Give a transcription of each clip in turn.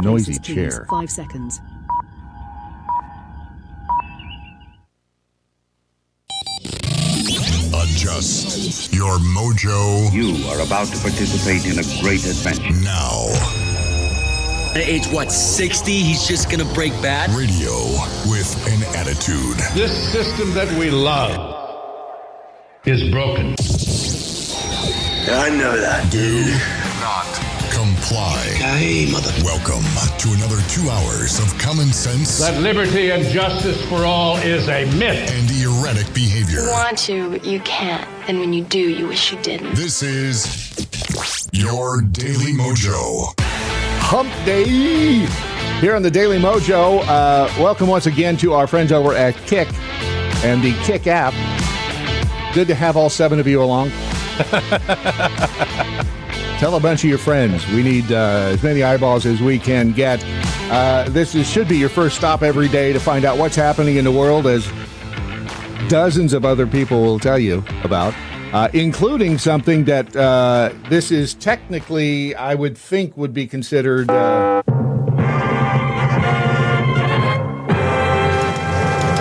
noisy chair. 5 seconds. Adjust your mojo. You are about to participate in a great adventure. Now. At age, 60? He's just gonna break bad? Radio with an attitude. This system that we love is broken. I know that. Do not comply. Hey, mother. Welcome to another 2 hours of common sense. That liberty and justice for all is a myth. And erratic behavior. You want to, but you can't. And when you do, you wish you didn't. This is your Daily Mojo. Hump Day here on the Daily Mojo. Welcome once again to our friends over at Kick and the Kick app. Good to have all 7 of you along. Tell a bunch of your friends. We need as many eyeballs as we can get. Should be your first stop every day to find out what's happening in the world, as dozens of other people will tell you about. Including something that this is technically, I would think, would be considered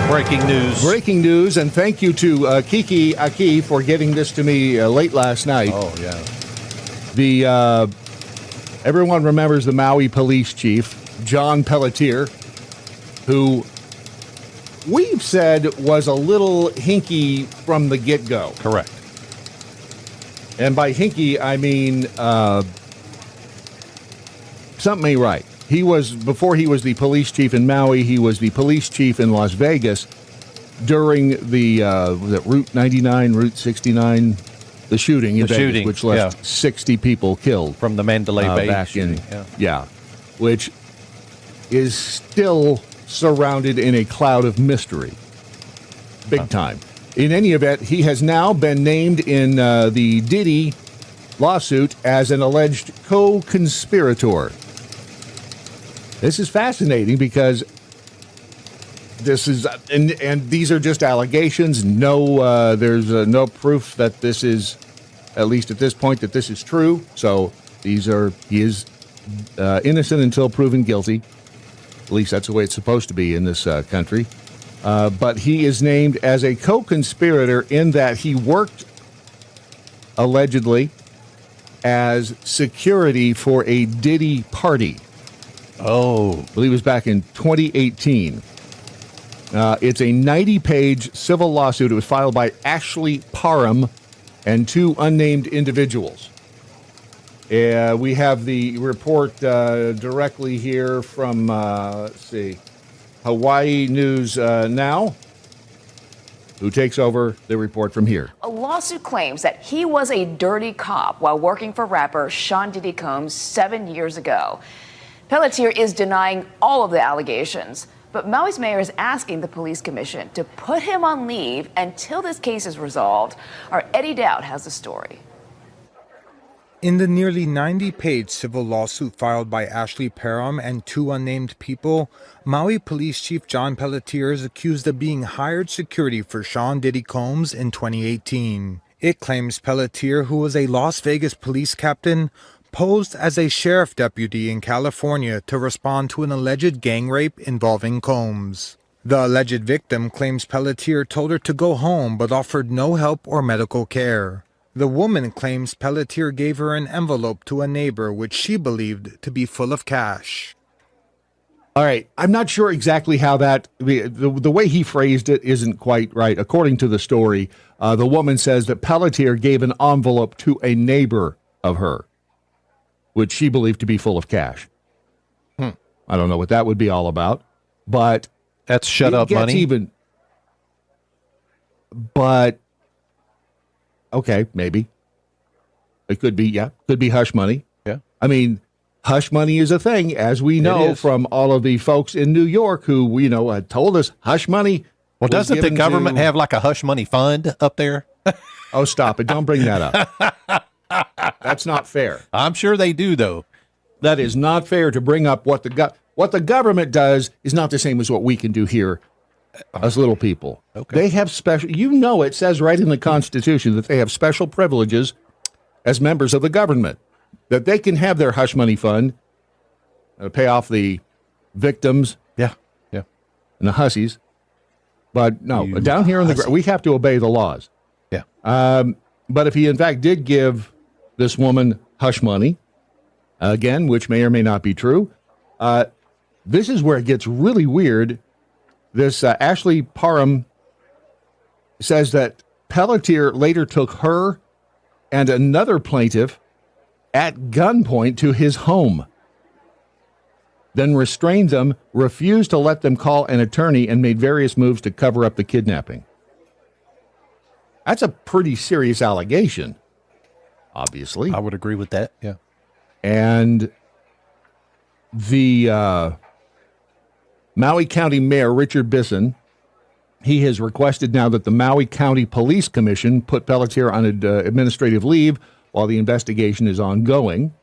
breaking news. Breaking news, and thank you to Kiki Aki for getting this to me late last night. Oh, yeah. Everyone remembers the Maui police chief, John Pelletier, who we've said was a little hinky from the get-go. Correct. And by hinky, I mean something ain't right. Before he was the police chief in Maui, he was the police chief in Las Vegas during the was it Route 99, Route 69, the shooting in Vegas, which left 60 people killed. From the Mandalay Bay back shooting. Which is still surrounded in a cloud of mystery. Big time. In any event, he has now been named in the Diddy lawsuit as an alleged co-conspirator. This is fascinating because this is, and these are just allegations. No, there's no proof that this is, at least at this point, that this is true. So he is innocent until proven guilty. At least that's the way it's supposed to be in this country. But he is named as a co-conspirator in that he worked, allegedly, as security for a Diddy party. Oh. I believe it was back in 2018. It's a 90-page civil lawsuit. It was filed by Ashley Parham and 2 unnamed individuals. We have the report directly here from, let's see, Hawaii News Now. Who takes over the report from here? A lawsuit claims that he was a dirty cop while working for rapper Sean Diddy Combs 7 years ago. Pelletier is denying all of the allegations, but Maui's mayor is asking the police commission to put him on leave until this case is resolved. Our Eddie Dowd has the story. In the nearly 90-page civil lawsuit filed by Ashley Parham and 2 unnamed people, Maui Police Chief John Pelletier is accused of being hired security for Sean Diddy Combs in 2018. It claims Pelletier, who was a Las Vegas police captain, posed as a sheriff deputy in California to respond to an alleged gang rape involving Combs. The alleged victim claims Pelletier told her to go home but offered no help or medical care. The woman claims Pelletier gave her an envelope to a neighbor which she believed to be full of cash. All right, I'm not sure exactly how that, the way he phrased it isn't quite right. According to the story, the woman says that Pelletier gave an envelope to a neighbor of her, which she believed to be full of cash. I don't know what that would be all about, but that's shut up money. But okay, maybe it could be. Yeah, could be hush money. Yeah, I mean, hush money is a thing, as we know from all of the folks in New York who had told us hush money. Well, doesn't the government have like a hush money fund up there? Oh, stop it! Don't bring that up. That's not fair. I'm sure they do, though. That is not fair to bring up what the government does is not the same as what we can do here as little people. Okay. They have special, it says right in the Constitution that they have special privileges as members of the government, that they can have their hush money fund pay off the victims Yeah. and the hussies. But no, You down here on the ground, we have to obey the laws. Yeah. But if he in fact did give this woman hush money, again, which may or may not be true, this is where it gets really weird. This Ashley Parham says that Pelletier later took her and another plaintiff at gunpoint to his home, then restrained them, refused to let them call an attorney, and made various moves to cover up the kidnapping. That's a pretty serious allegation, obviously. I would agree with that. Yeah. And the Maui County Mayor, Richard Bisson, he has requested now that the Maui County Police Commission put Pelletier on administrative leave while the investigation is ongoing.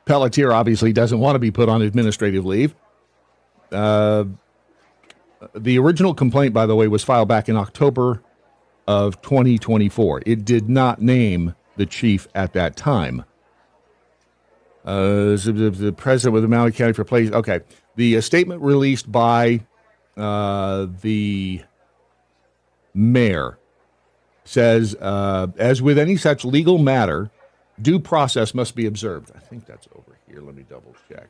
Pelletier obviously doesn't want to be put on administrative leave. The original complaint, by the way, was filed back in October of 2024. It did not name the chief at that time. The president with the Maui County for Police. Okay. The statement released by the mayor says, as with any such legal matter, due process must be observed. I think that's over here. Let me double check.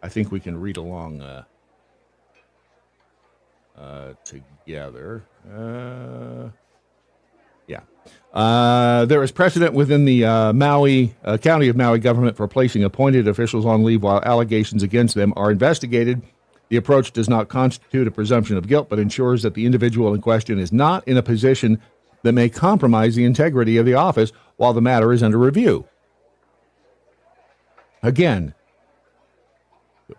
I think we can read along together. There is precedent within the Maui County of Maui government for placing appointed officials on leave while allegations against them are investigated. The approach does not constitute a presumption of guilt, but ensures that the individual in question is not in a position that may compromise the integrity of the office while the matter is under review. Again,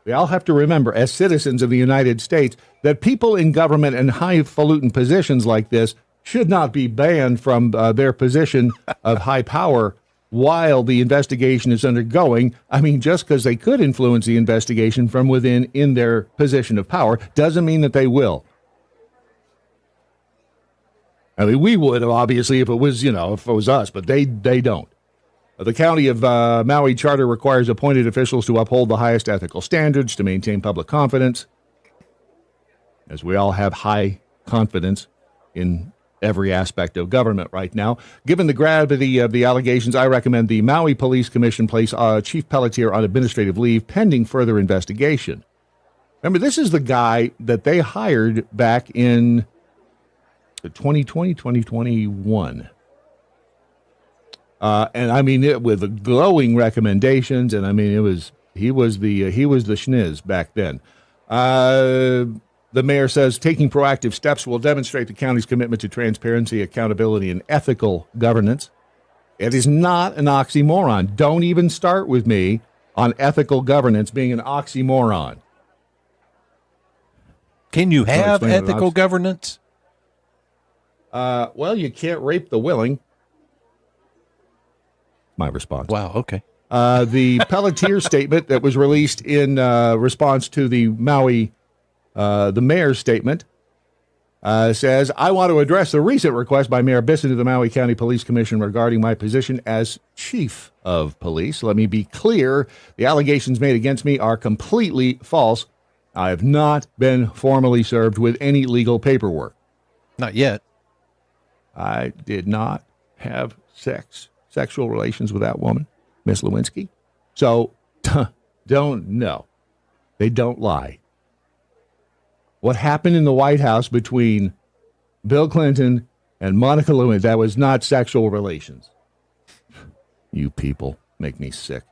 we all have to remember, as citizens of the United States, that people in government and highfalutin positions like this should not be banned from their position of high power while the investigation is undergoing. I mean, just because they could influence the investigation from within in their position of power doesn't mean that they will. I mean, we would have, obviously, if it was, if it was us, but they don't. The County of Maui Charter requires appointed officials to uphold the highest ethical standards to maintain public confidence, as we all have high confidence in every aspect of government right now. Given the gravity of the allegations, I recommend the Maui Police Commission place Chief Pelletier on administrative leave pending further investigation. Remember, this is the guy that they hired back in 2020, 2021. And I mean, with glowing recommendations, and I mean, he was the schniz back then. The mayor says taking proactive steps will demonstrate the county's commitment to transparency, accountability, and ethical governance. It is not an oxymoron. Don't even start with me on ethical governance being an oxymoron. Can you have ethical governance? Well, you can't rape the willing. My response. Wow, okay. The Pelletier statement that was released in response to the Maui, the mayor's statement, says, I want to address the recent request by Mayor Bisson to the Maui County Police Commission regarding my position as chief of police. Let me be clear. The allegations made against me are completely false. I have not been formally served with any legal paperwork. Not yet. I did not have sexual relations with that woman, Miss Lewinsky. So don't know. They don't lie. What happened in the White House between Bill Clinton and Monica Lewinsky, that was not sexual relations. You people make me sick.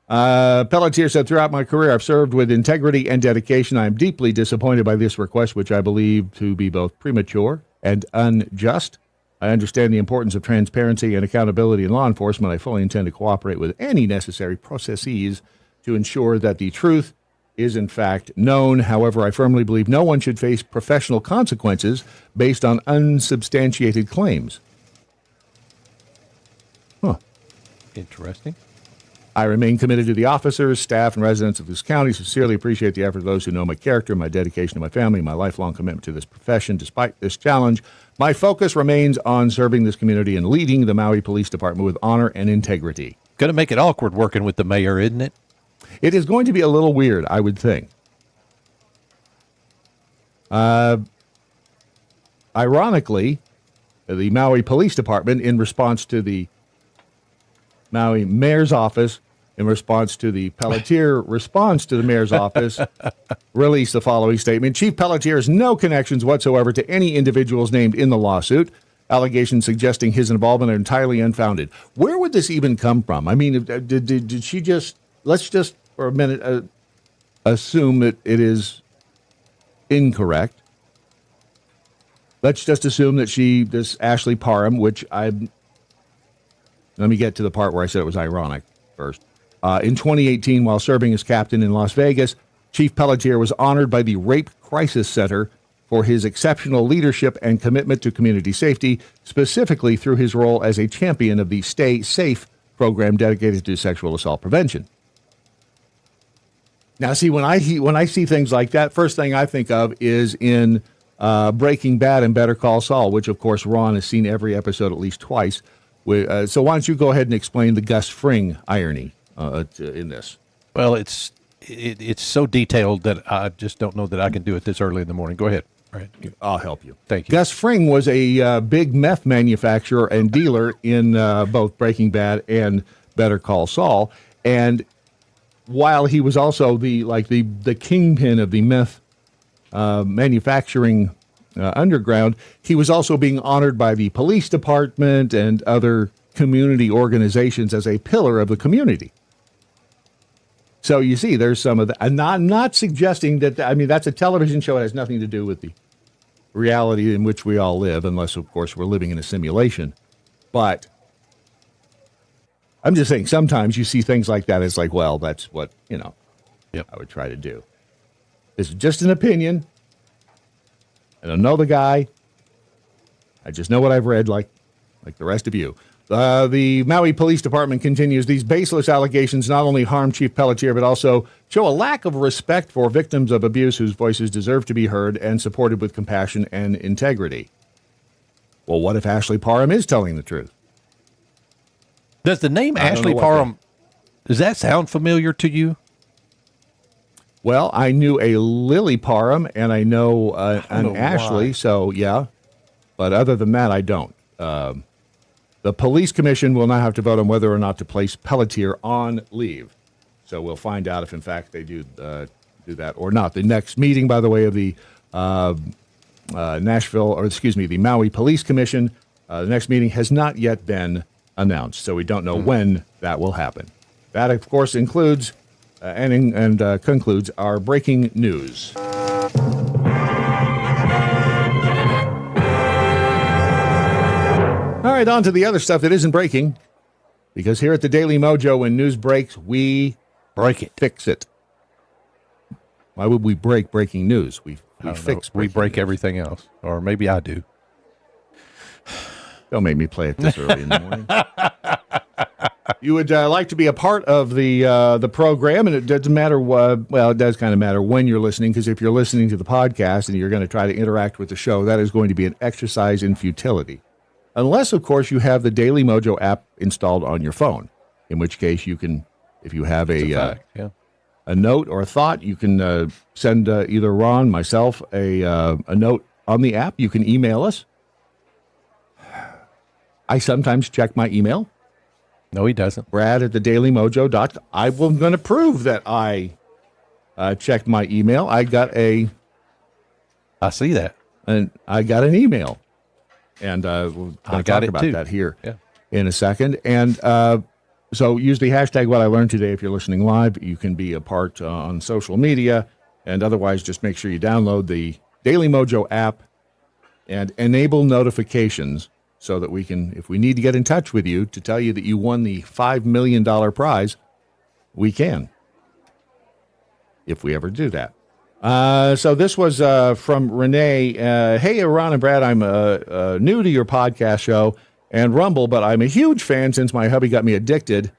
Pelletier said, throughout my career, I've served with integrity and dedication. I am deeply disappointed by this request, which I believe to be both premature and unjust. I understand the importance of transparency and accountability in law enforcement. I fully intend to cooperate with any necessary processes to ensure that the truth is in fact known. However, I firmly believe no one should face professional consequences based on unsubstantiated claims. Interesting. I remain committed to the officers, staff, and residents of this county. Sincerely appreciate the effort of those who know my character, my dedication to my family, my lifelong commitment to this profession. Despite this challenge, my focus remains on serving this community and leading the Maui Police Department with honor and integrity. Going to make it awkward working with the mayor, isn't it? It is going to be a little weird, I would think. Ironically, the Maui Police Department, in response to the Maui Mayor's Office, in response to the Pelletier response to the Mayor's Office, released the following statement. Chief Pelletier has no connections whatsoever to any individuals named in the lawsuit. Allegations suggesting his involvement are entirely unfounded. Where would this even come from? I mean, did she just, let's just for a minute assume that it is incorrect. Let's just assume that this Ashley Parham, which let me get to the part where I said it was ironic first. In 2018, while serving as captain in Las Vegas, Chief Pelletier was honored by the Rape Crisis Center for his exceptional leadership and commitment to community safety, specifically through his role as a champion of the Stay Safe program dedicated to sexual assault prevention. Now, see, when I see things like that, first thing I think of is in Breaking Bad and Better Call Saul, which, of course, Ron has seen every episode at least twice. So why don't you go ahead and explain the Gus Fring irony in this? Well, it's so detailed that I just don't know that I can do it this early in the morning. Go ahead. All right. I'll help you. Thank you. Gus Fring was a big meth manufacturer and dealer in both Breaking Bad and Better Call Saul. And while he was also the kingpin of the meth manufacturing underground, he was also being honored by the police department and other community organizations as a pillar of the community. So you see, there's some of that. I'm not suggesting that, I mean, that's a television show. It has nothing to do with the reality in which we all live, unless, of course, we're living in a simulation. But I'm just saying, sometimes you see things like that. It's like, well, that's what, I would try to do. This is just an opinion. I don't know the guy. I just know what I've read, like the rest of you. The Maui Police Department continues. These baseless allegations not only harm Chief Pelletier, but also show a lack of respect for victims of abuse whose voices deserve to be heard and supported with compassion and integrity. Well, what if Ashley Parham is telling the truth? Does the name Ashley Parham, does that sound familiar to you? Well, I knew a Lily Parham, and I know an Ashley, so yeah. But other than that, I don't. The police commission will now have to vote on whether or not to place Pelletier on leave. So we'll find out if, in fact, they do that or not. The next meeting, by the way, of the the Maui Police Commission, the next meeting has not yet been announced, so we don't know when that will happen. That, of course, includes and concludes our breaking news. All right, on to the other stuff that isn't breaking, because here at the Daily MoJo, when news breaks, we break it, fix it. Why would we break breaking news? We fix. We break everything else, or maybe I do. Don't make me play it this early in the morning. You would like to be a part of the program, and it doesn't matter. It does kind of matter when you're listening, because if you're listening to the podcast and you're going to try to interact with the show, that is going to be an exercise in futility. Unless, of course, you have the Daily MoJo app installed on your phone, in which case you can, if you have a note or a thought, you can send either Ron, myself, a note on the app. You can email us. I sometimes check my email. No, he doesn't. Brad at thedailymojo.com. I'm going to prove that I checked my email. I see that. And I got an email. And we'll talk about that here in a second. And so use the hashtag What I Learned Today if you're listening live. You can be a part on social media. And otherwise, just make sure you download the Daily MoJo app and enable notifications so that we can, if we need to get in touch with you to tell you that you won the $5 million prize, we can, if we ever do that. So this was from Renee. Hey, Ron and Brad, I'm new to your podcast show and Rumble, but I'm a huge fan since my hubby got me addicted.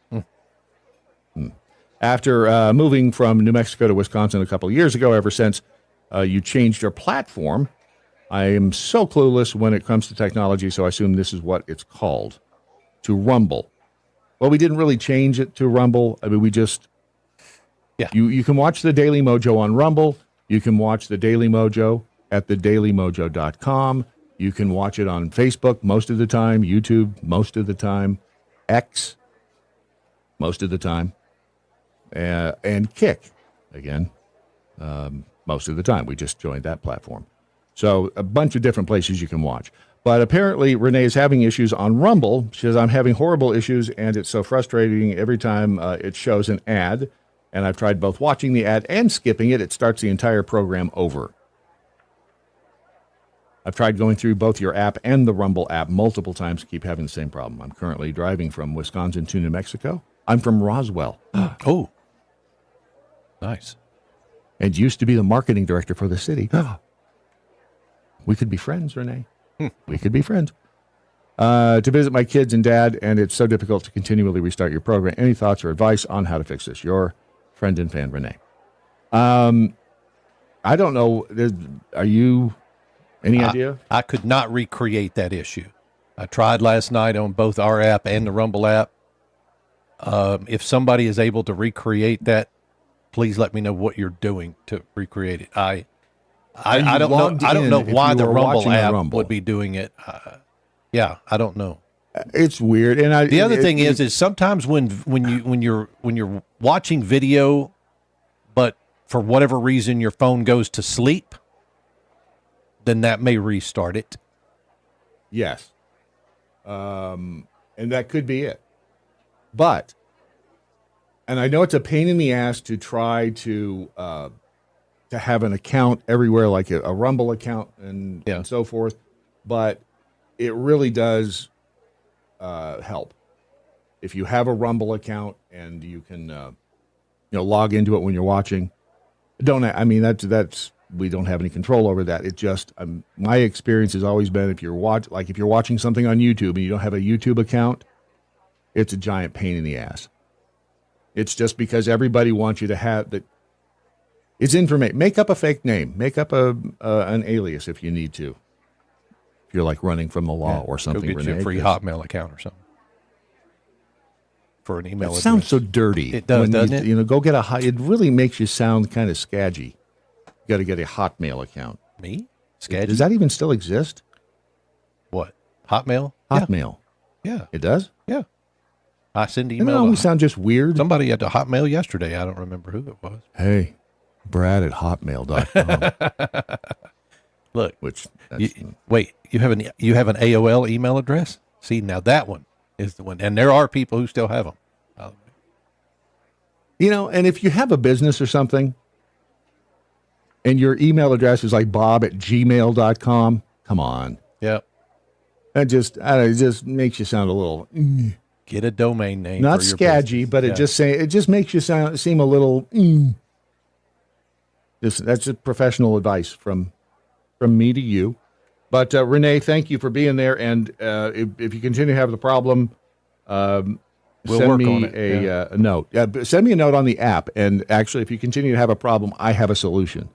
After moving from New Mexico to Wisconsin a couple of years ago, ever since you changed your platform, I am so clueless when it comes to technology, so I assume this is what it's called, to Rumble. Well, we didn't really change it to Rumble. I mean, we just Yeah. You can watch the Daily MoJo on Rumble. You can watch the Daily MoJo at thedailymojo.com. You can watch it on Facebook most of the time, YouTube most of the time, X most of the time, and Kick, again, most of the time. We just joined that platform. So a bunch of different places you can watch. But apparently Renee is having issues on Rumble. She says, I'm having horrible issues, and it's so frustrating every time it shows an ad. And I've tried both watching the ad and skipping it. It starts the entire program over. I've tried going through both your app and the Rumble app multiple times to keep having the same problem. I'm currently driving from Wisconsin to New Mexico. I'm from Roswell. Oh, nice. And used to be the marketing director for the city. We could be friends, Renee. We could be friends. To visit my kids and dad, and it's so difficult to continually restart your program. Any thoughts or advice on how to fix this? Your friend and fan, Renee. I don't know. Are you... Any idea? I could not recreate that issue. I tried last night on both our app and the Rumble app. If somebody is able to recreate that, please let me know what you're doing to recreate it. I don't know why the Rumble app would be doing it. Yeah, I don't know. It's weird. And the other thing is sometimes when you're watching video, but for whatever reason your phone goes to sleep, then that may restart it. Yes. And that could be it. But, and I know it's a pain in the ass to try to have an account everywhere, like a Rumble account and so forth, but it really does help. If you have a Rumble account and you can log into it when you're watching, that's we don't have any control over that. It just my experience has always been if you're watching something on YouTube and you don't have a YouTube account, it's a giant pain in the ass. It's just because everybody wants you to have that. It's information. Make up a fake name. Make up an alias if you need to. If you're like running from the law or something. Go get you a free Hotmail account or something for an email address. Sounds so dirty. It does, doesn't it? Go get it really makes you sound kind of scaggy. You got to get a Hotmail account. Me? Sketch? Does that even still exist? What? Hotmail? Hotmail. Yeah. It does? Yeah. I send email. Doesn't it always sound just weird? Somebody at the Hotmail yesterday. I don't remember who it was. Hey, Brad at hotmail.com. Look. Which you have an AOL email address? See, now that one is the one. And there are people who still have them. And if you have a business or something, and your email address is like bob@gmail.com. Come on. Yep. It just makes you sound a little... Get a domain name. Not for your scaggy, business. but it just makes you seem a little... That's just professional advice from me to you. But Renee, thank you for being there. And if you continue to have the problem, send me a note. Send me a note on the app. And actually, if you continue to have a problem, I have a solution.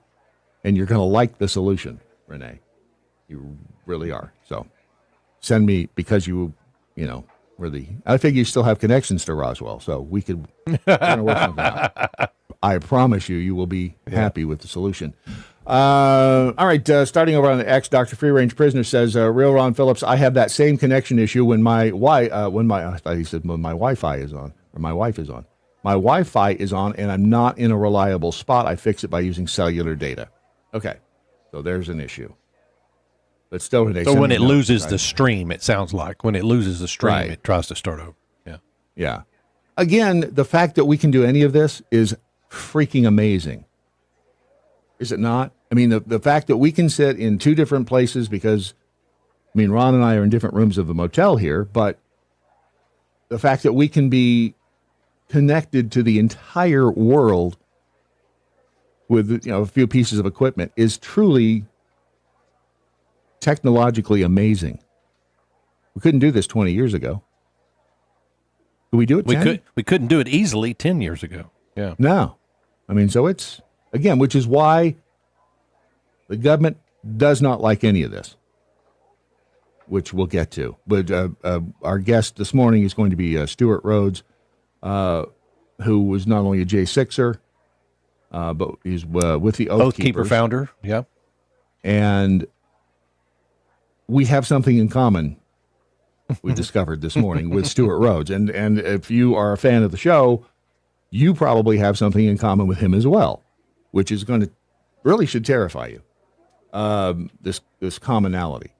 And you're going to like the solution, Renee. You really are. So send me, because I figure you still have connections to Roswell, so we could work something out. I promise you will be happy with the solution. All right, starting over on the X, Dr. Free Range Prisoner says, Real Ron Phillips, I have that same connection issue when my Wi-Fi is on, or my wife is on. My Wi-Fi is on, and I'm not in a reliable spot. I fix it by using cellular data. Okay, so there's an issue. But still, Renee, so when it loses the stream, it sounds like when it loses the stream, it tries to start over. Yeah. Yeah. Again, the fact that we can do any of this is freaking amazing. Is it not? I mean, the fact that we can sit in two different places because, Ron and I are in different rooms of the motel here, but the fact that we can be connected to the entire world with a few pieces of equipment is truly technologically amazing. We couldn't do this 20 years ago. Could we do it 10? We couldn't do it easily 10 years ago. Yeah. No. So it's, again, which is why the government does not like any of this, which we'll get to. But our guest this morning is going to be Stewart Rhodes, who was not only a J6er, but he's with the Oath Keeper Keepers. founder. Yeah. And we have something in common. We discovered this morning with Stewart Rhodes, and if you are a fan of the show, you probably have something in common with him as well, which is going to really should terrify you. This commonality.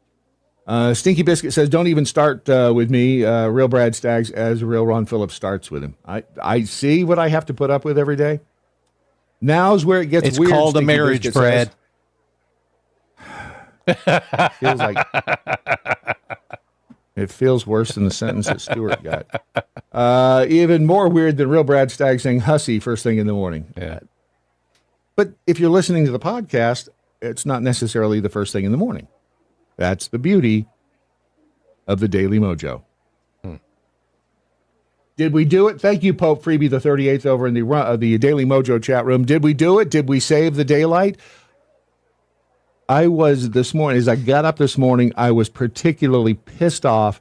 Stinky Biscuit says, "Don't even start with me, real Brad Staggs, as real Ron Phillips starts with him." I see what I have to put up with every day. Now's where it gets It's weird. called a Stinky marriage, Biscuit Brad. says. Feels like it feels worse than the sentence that Stewart got. Even more weird than real Brad Staggs saying "hussy" first thing in the morning. Yeah. But if you're listening to the podcast, it's not necessarily the first thing in the morning. That's the beauty of the Daily MoJo. Did we do it? Thank you, Pope Freebie the 38th over in the Daily MoJo chat room. Did we do it? Did we save the daylight? I was this morning, as I got up this morning, I was particularly pissed off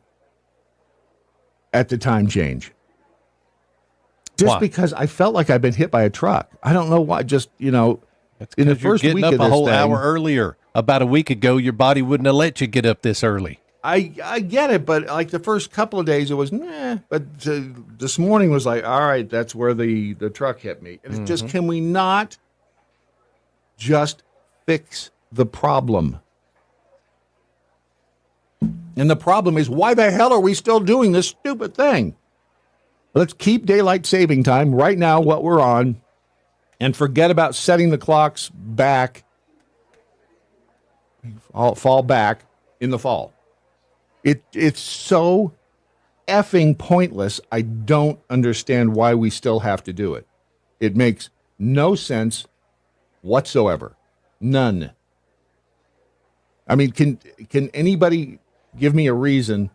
at the time change. Just Why? because I felt like I'd been hit by a truck. I don't know why. Just, in the first you're week getting of up this a whole thing, hour earlier. About a week ago, your body wouldn't have let you get up this early. I get it, but like the first couple of days, it was nah. But this morning was like, all right, that's where the truck hit me. And it's just, can we not just fix the problem? And the problem is, why the hell are we still doing this stupid thing? Let's keep daylight saving time right now, what we're on, and forget about setting the clocks back, fall back in the fall. It's so effing pointless. I don't understand why we still have to do it. It makes no sense whatsoever. None. I mean, can anybody give me a reason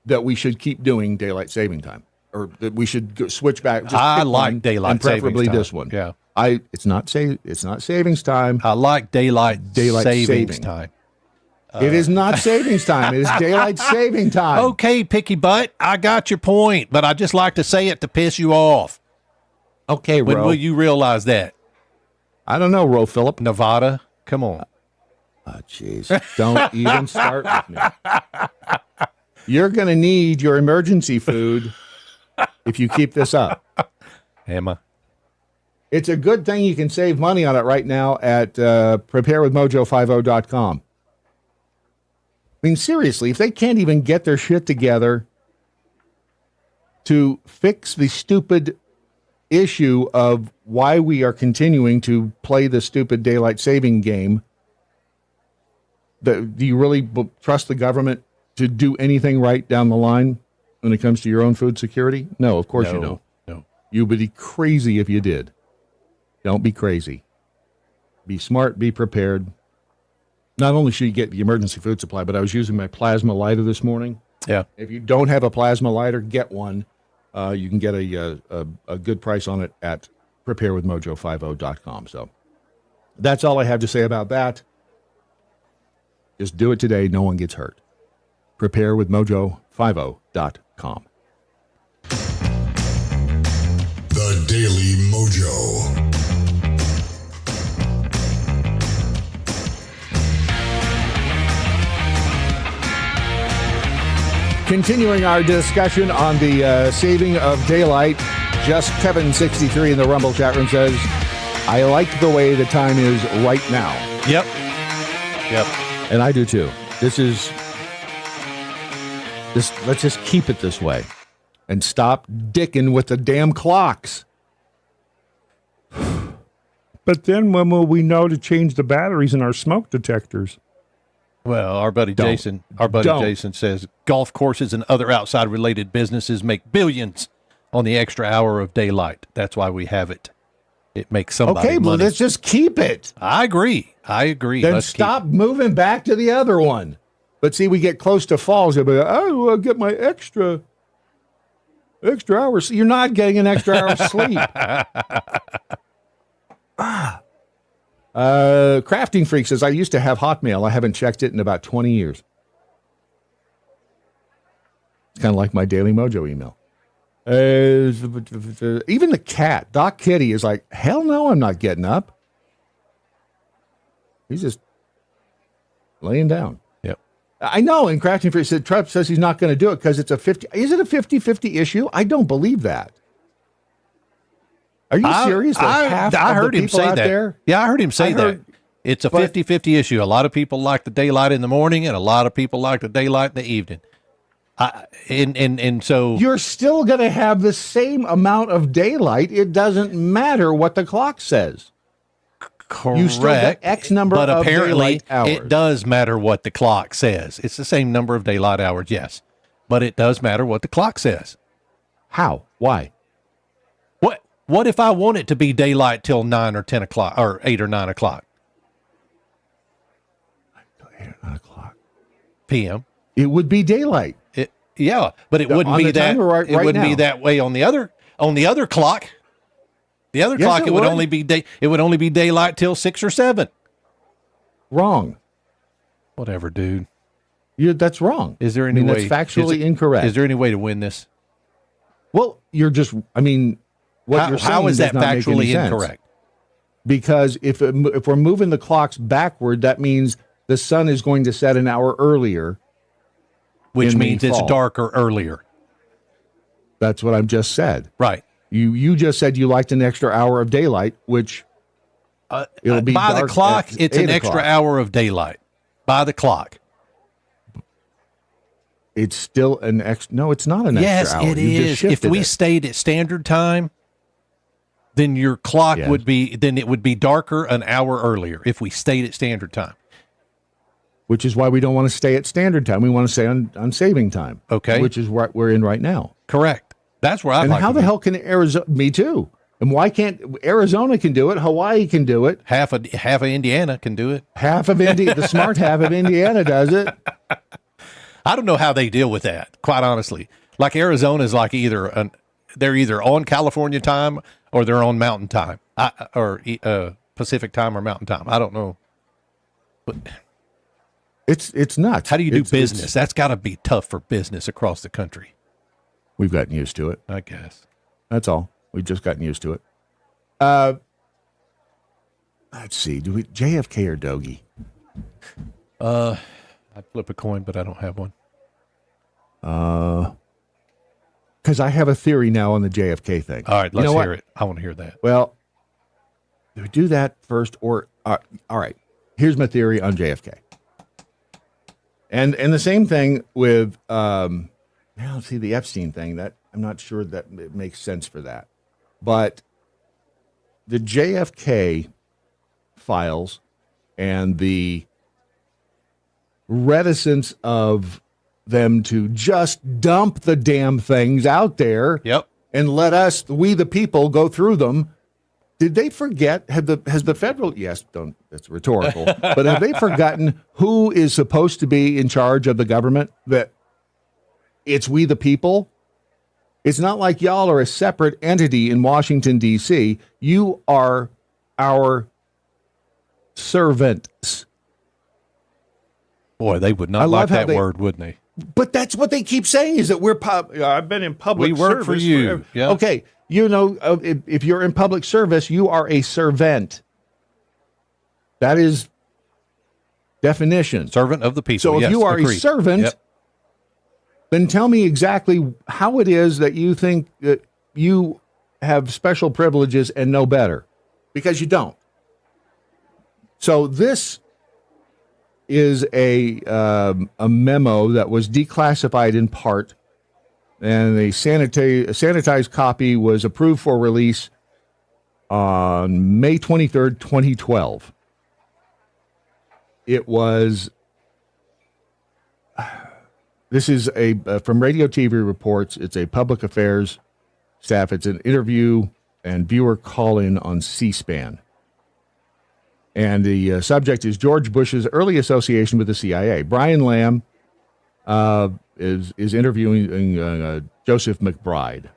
that we should keep doing daylight saving time, or that we should switch back? Just I pick like one, daylight and preferably savings time. this one. Yeah. It's not savings time. I like daylight savings saving time. It is not savings time. It is daylight saving time. Okay, picky butt, I got your point, but I just like to say it to piss you off. Okay, When Ro. will you realize that? I don't know, Ro Phillip. Nevada, come on. Oh, jeez. Don't even start with me. You're going to need your emergency food if you keep this up. Emma. It's a good thing you can save money on it right now at preparewithmojo50.com. I mean, seriously, if they can't even get their shit together to fix the stupid issue of why we are continuing to play the stupid daylight saving game, do you really trust the government to do anything right down the line when it comes to your own food security? No, of course you don't. No. You would be crazy if you did. Don't be crazy. Be smart, be prepared. Not only should you get the emergency food supply, but I was using my plasma lighter this morning. Yeah. If you don't have a plasma lighter, get one. You can get a good price on it at preparewithmojo50.com. So that's all I have to say about that. Just do it today. No one gets hurt. Preparewithmojo50.com. The Daily Mojo. Continuing our discussion on the saving of daylight, just Kevin63 in the Rumble chat room says, I like the way the time is right now. Yep. And I do too. Let's just keep it this way and stop dicking with the damn clocks. But then when will we know to change the batteries in our smoke detectors? Well, our buddy Don't. Jason says golf courses and other outside related businesses make billions on the extra hour of daylight. That's why we have it. It makes somebody Okay, well, money. let's just keep it. I agree. Then Let's stop moving back to the other one. But see, we get close to falls. You'll be like, oh, I'll get my extra hours. You're not getting an extra hour of sleep. Crafting Freak says, I used to have Hotmail. I haven't checked it in about 20 years. It's kind of like my Daily Mojo email. Even the cat, Doc Kitty, is like, hell no, I'm not getting up. He's just laying down. Yep. I know, and Crouching Free said Trump says he's not going to do it because it's a 50. Is it a 50-50 issue? I don't believe that. Are you serious? I heard him say that. There? Yeah, I heard him say that. It's a 50-50 issue. A lot of people like the daylight in the morning, and a lot of people like the daylight in the evening. And so you're still going to have the same amount of daylight. It doesn't matter what the clock says. Correct. You still get X number but of apparently daylight hours. it does matter what the clock says. It's the same number of daylight hours, yes, but it does matter what the clock says. How? Why? What if I want it to be daylight till 9 or 10 o'clock or 8 or 9 o'clock? 8 or 9 o'clock p.m. It would be daylight. Yeah, but it wouldn't be that. It wouldn't be that way on the other clock. The other clock, it would only be It would only be daylight till 6 or 7. Wrong. Whatever, dude. That's wrong. Is there any way? That's factually incorrect. Is there any way to win this? Well, you're just. I mean, how is that factually incorrect? Because if we're moving the clocks backward, that means the sun is going to set an hour earlier. Which means it's darker earlier. That's what I've just said. Right. You just said you liked an extra hour of daylight, which it'll be by the clock. It's an extra hour of daylight. By the clock. It's still an extra. No, it's not an extra hour. Yes, it is. If we stayed at standard time, then your clock would be. Then it would be darker an hour earlier if we stayed at standard time. Which is why we don't want to stay at standard time. We want to stay on saving time. Okay. Which is what we're in right now. Correct. That's where I. And how the hell can Arizona? Me too. And why can't Arizona can do it? Hawaii can do it. Half of Indiana can do it. Half of India, the smart half of Indiana does it. I don't know how they deal with that. Quite honestly, like Arizona is like they're either on California time or they're on Mountain time, or Pacific time or Mountain time. I don't know, but it's nuts. How do you do business? That's got to be tough for business across the country. We've gotten used to it. I guess. That's all. We've just gotten used to it. Let's see. Do we JFK or Dogie? I'd flip a coin, but I don't have one. Because I have a theory now on the JFK thing. All right, let's hear it. I want to hear that. Well, do we do that first, or all right? Here's my theory on JFK. And the same thing with let's see, the Epstein thing. That I'm not sure that it makes sense for that, but the JFK files and the reticence of them to just dump the damn things out there, and let us, we the people, go through them. Did they forget? Has the federal? Yes, don't. It's rhetorical. But have they forgotten who is supposed to be in charge of the government? That it's we the people. It's not like y'all are a separate entity in Washington D.C. You are our servants. Boy, they would not like that word, wouldn't they? But that's what they keep saying, is that we're I've been in public service. We work for you. Yeah. Okay. You know, if you're in public service, you are a servant. That is definition. Servant of the people. So if you are a servant, then tell me exactly how it is that you think that you have special privileges and know better, because you don't. So this is a memo that was declassified in part, and a sanitized copy was approved for release on May 23rd, 2012. It was, this is from Radio TV Reports. It's a public affairs staff. It's an interview and viewer call-in on C-SPAN. And the subject is George Bush's early association with the CIA. Brian Lamb is interviewing Joseph McBride.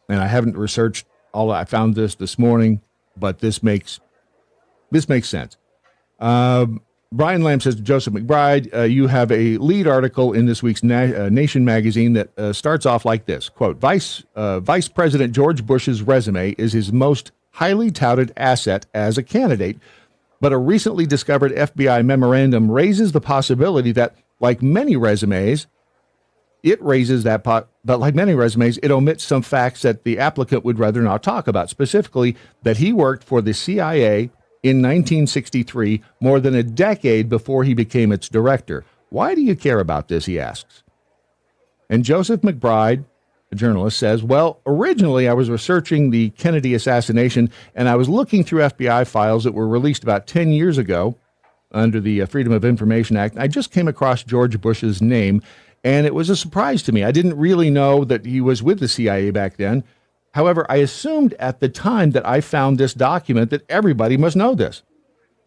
And I haven't researched all. I found this morning, but this makes sense. Brian Lamb says to Joseph McBride, you have a lead article in this week's Nation magazine that starts off like this, quote, Vice President George Bush's resume is his most highly touted asset as a candidate, but a recently discovered FBI memorandum raises the possibility that, like many resumes, it omits some facts that the applicant would rather not talk about, specifically that he worked for the CIA in 1963, more than a decade before he became its director. Why do you care about this, he asks. And Joseph McBride, a journalist, says, well, originally I was researching the Kennedy assassination, and I was looking through FBI files that were released about 10 years ago under the Freedom of Information Act. I just came across George Bush's name, and it was a surprise to me. I didn't really know that he was with the CIA back then. However, I assumed at the time that I found this document that everybody must know this.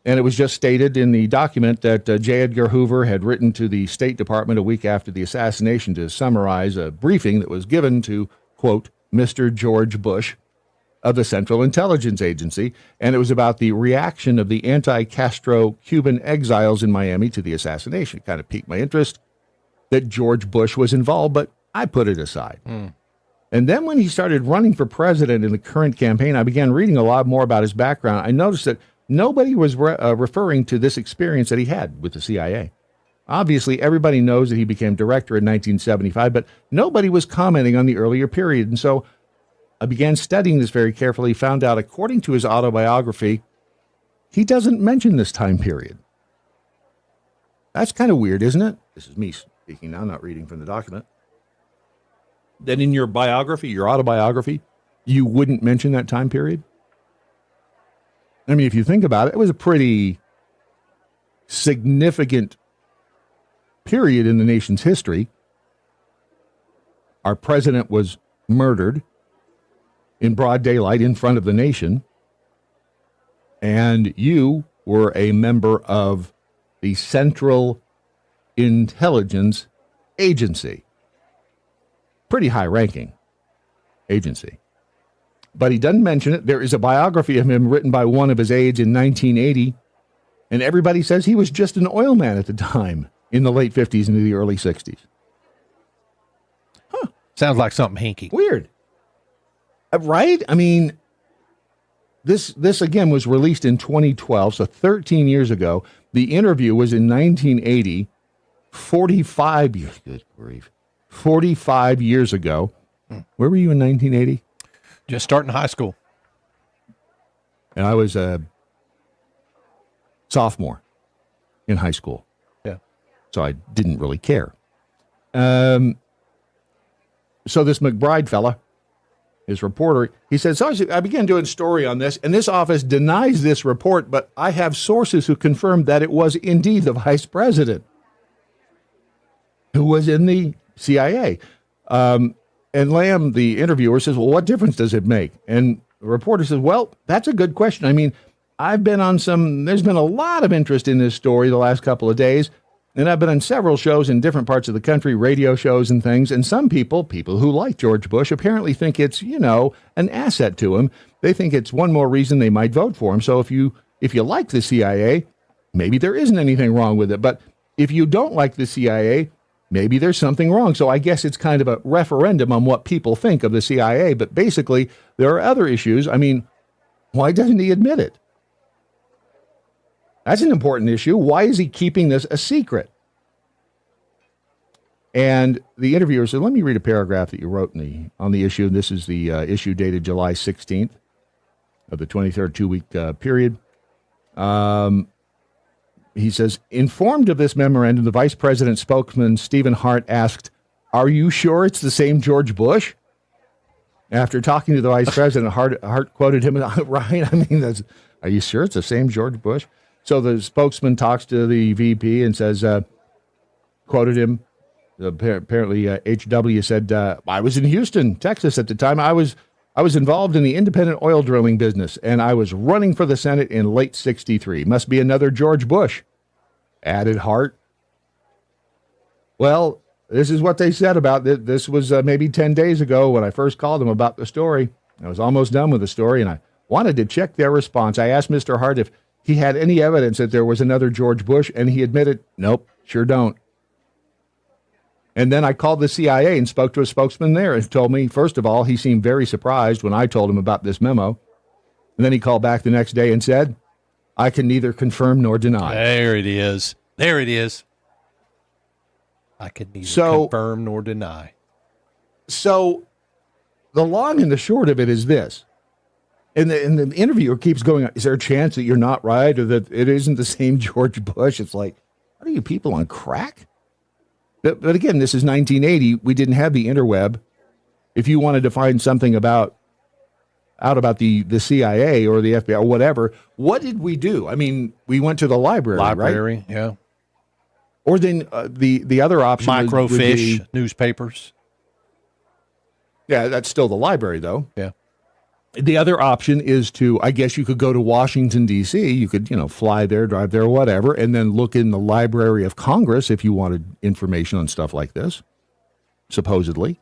And it was just stated in the document that J. Edgar Hoover had written to the State Department a week after the assassination to summarize a briefing that was given to, quote, Mr. George Bush of the Central Intelligence Agency. And it was about the reaction of the anti-Castro Cuban exiles in Miami to the assassination. It kind of piqued my interest that George Bush was involved, but I put it aside. And then when he started running for president in the current campaign, I began reading a lot more about his background. I noticed that nobody was referring to this experience that he had with the CIA. Obviously, everybody knows that he became director in 1975, but nobody was commenting on the earlier period. And so I began studying this very carefully, found out, according to his autobiography, he doesn't mention this time period. That's kind of weird, isn't it? This is me speaking now, not reading from the document. That in your biography, your autobiography, you wouldn't mention that time period? I mean, if you think about it, it was a pretty significant period in the nation's history. Our president was murdered in broad daylight in front of the nation, and you were a member of the Central Intelligence Agency. Pretty high-ranking agency. But he doesn't mention it. There is a biography of him written by one of his aides in 1980, and everybody says he was just an oil man at the time in the late 50s into the early 60s. Huh. Sounds like something hinky. Weird. Right? I mean, this again was released in 2012, so 13 years ago. The interview was in 1980, 45 years, good grief, 45 years ago. Where were you in 1980? Just starting high school. And I was a sophomore in high school. Yeah. So I didn't really care. So this McBride fella, his reporter, he said, so I began doing a story on this, and this office denies this report, but I have sources who confirmed that it was indeed the vice president who was in the CIA. And Lamb, the interviewer, says, well, what difference does it make? And the reporter says, well, that's a good question. I mean, there's been a lot of interest in this story the last couple of days, and I've been on several shows in different parts of the country, radio shows and things, and some people who like George Bush, apparently think it's, an asset to him. They think it's one more reason they might vote for him. So if you like the CIA, maybe there isn't anything wrong with it. But if you don't like the CIA, maybe there's something wrong. So I guess it's kind of a referendum on what people think of the CIA. But basically, there are other issues. I mean, why doesn't he admit it? That's an important issue. Why is he keeping this a secret? And the interviewer said, let me read a paragraph that you wrote on the issue. This is the issue dated July 16th of the 23rd two-week period. He says, informed of this memorandum, the vice president's spokesman, Stephen Hart, asked, are you sure it's the same George Bush? After talking to the vice president, Hart quoted him, right? I mean, are you sure it's the same George Bush? So the spokesman talks to the VP and says, quoted him, apparently HW said, I was in Houston, Texas at the time. I was involved in the independent oil drilling business, and I was running for the Senate in late 63. Must be another George Bush, added Hart. Well, this is what they said about it. This was maybe 10 days ago when I first called them about the story. I was almost done with the story, and I wanted to check their response. I asked Mr. Hart he had any evidence that there was another George Bush, and he admitted, nope, sure don't. And then I called the CIA and spoke to a spokesman there and told me, first of all, he seemed very surprised when I told him about this memo. And then he called back the next day and said, I can neither confirm nor deny. There it is. There it is. I can neither confirm nor deny. So the long and the short of it is this. And the interviewer keeps going, is there a chance that you're not right or that it isn't the same George Bush? It's like, what are you people on crack? But again, this is 1980. We didn't have the interweb. If you wanted to find something out about the CIA or the FBI or whatever, what did we do? I mean, we went to the library, right? Yeah. Or then the other option microfiche, would be, newspapers. Yeah, that's still the library, though. Yeah. The other option is to, I guess you could go to Washington, D.C. You could, fly there, drive there, whatever, and then look in the Library of Congress if you wanted information on stuff like this, supposedly.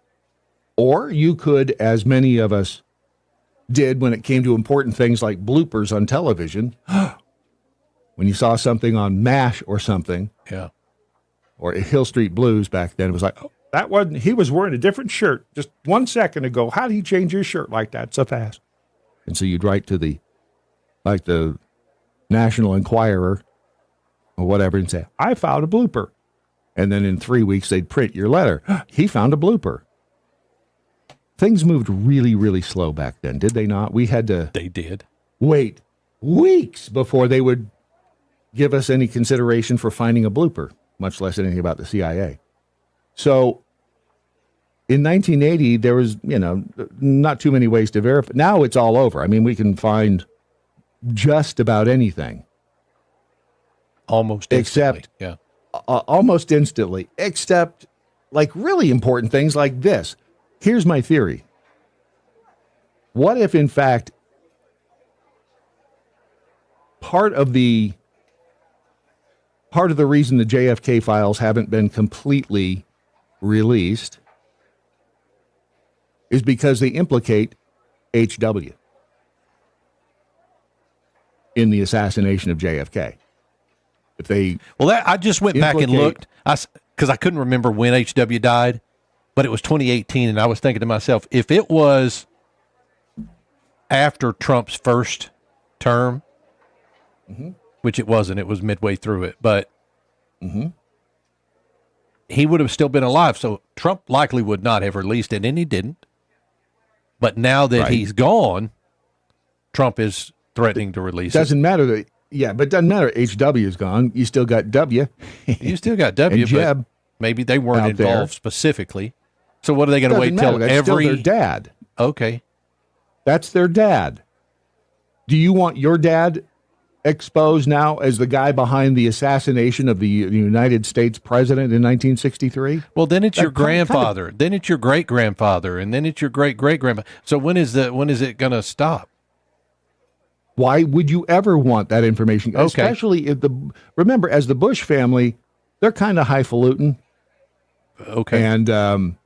Or you could, as many of us did when it came to important things like bloopers on television, when you saw something on MASH or something, yeah, or Hill Street Blues back then, it was like, oh, that wasn't, he was wearing a different shirt just 1 second ago. How did he change his shirt like that so fast? And so you'd write to the National Enquirer or whatever and say, I found a blooper. And then in 3 weeks, they'd print your letter. He found a blooper. Things moved really, really slow back then, did they not? We had to They did. wait weeks before they would give us any consideration for finding a blooper, much less anything about the CIA. So in 1980, there was, not too many ways to verify. Now it's all over. I mean, we can find just about anything. Almost instantly. Almost instantly, except like really important things like this. Here's my theory. What if, in fact, part of the reason the JFK files haven't been completely released is because they implicate HW in the assassination of JFK. If they I just went back and looked because I couldn't remember when HW died, but it was 2018, and I was thinking to myself, if it was after Trump's first term, which it wasn't, it was midway through it, but he would have still been alive. So Trump likely would not have released it, and he didn't. But now that he's gone, Trump is threatening to release it. Doesn't matter that, but it doesn't matter. HW is gone. You still got W. You still got W, and Jeb, but maybe they weren't involved there specifically. So what are they going to wait till That's every? Still their dad. Okay, that's their dad. Do you want your dad exposed now as the guy behind the assassination of the United States president in 1963? Well, then it's your grandfather, then it's your great grandfather, and then it's your great great grandfather. So when is it going to stop? Why would you ever want that information? Okay. Especially if remember, as the Bush family, they're kind of highfalutin. Okay. And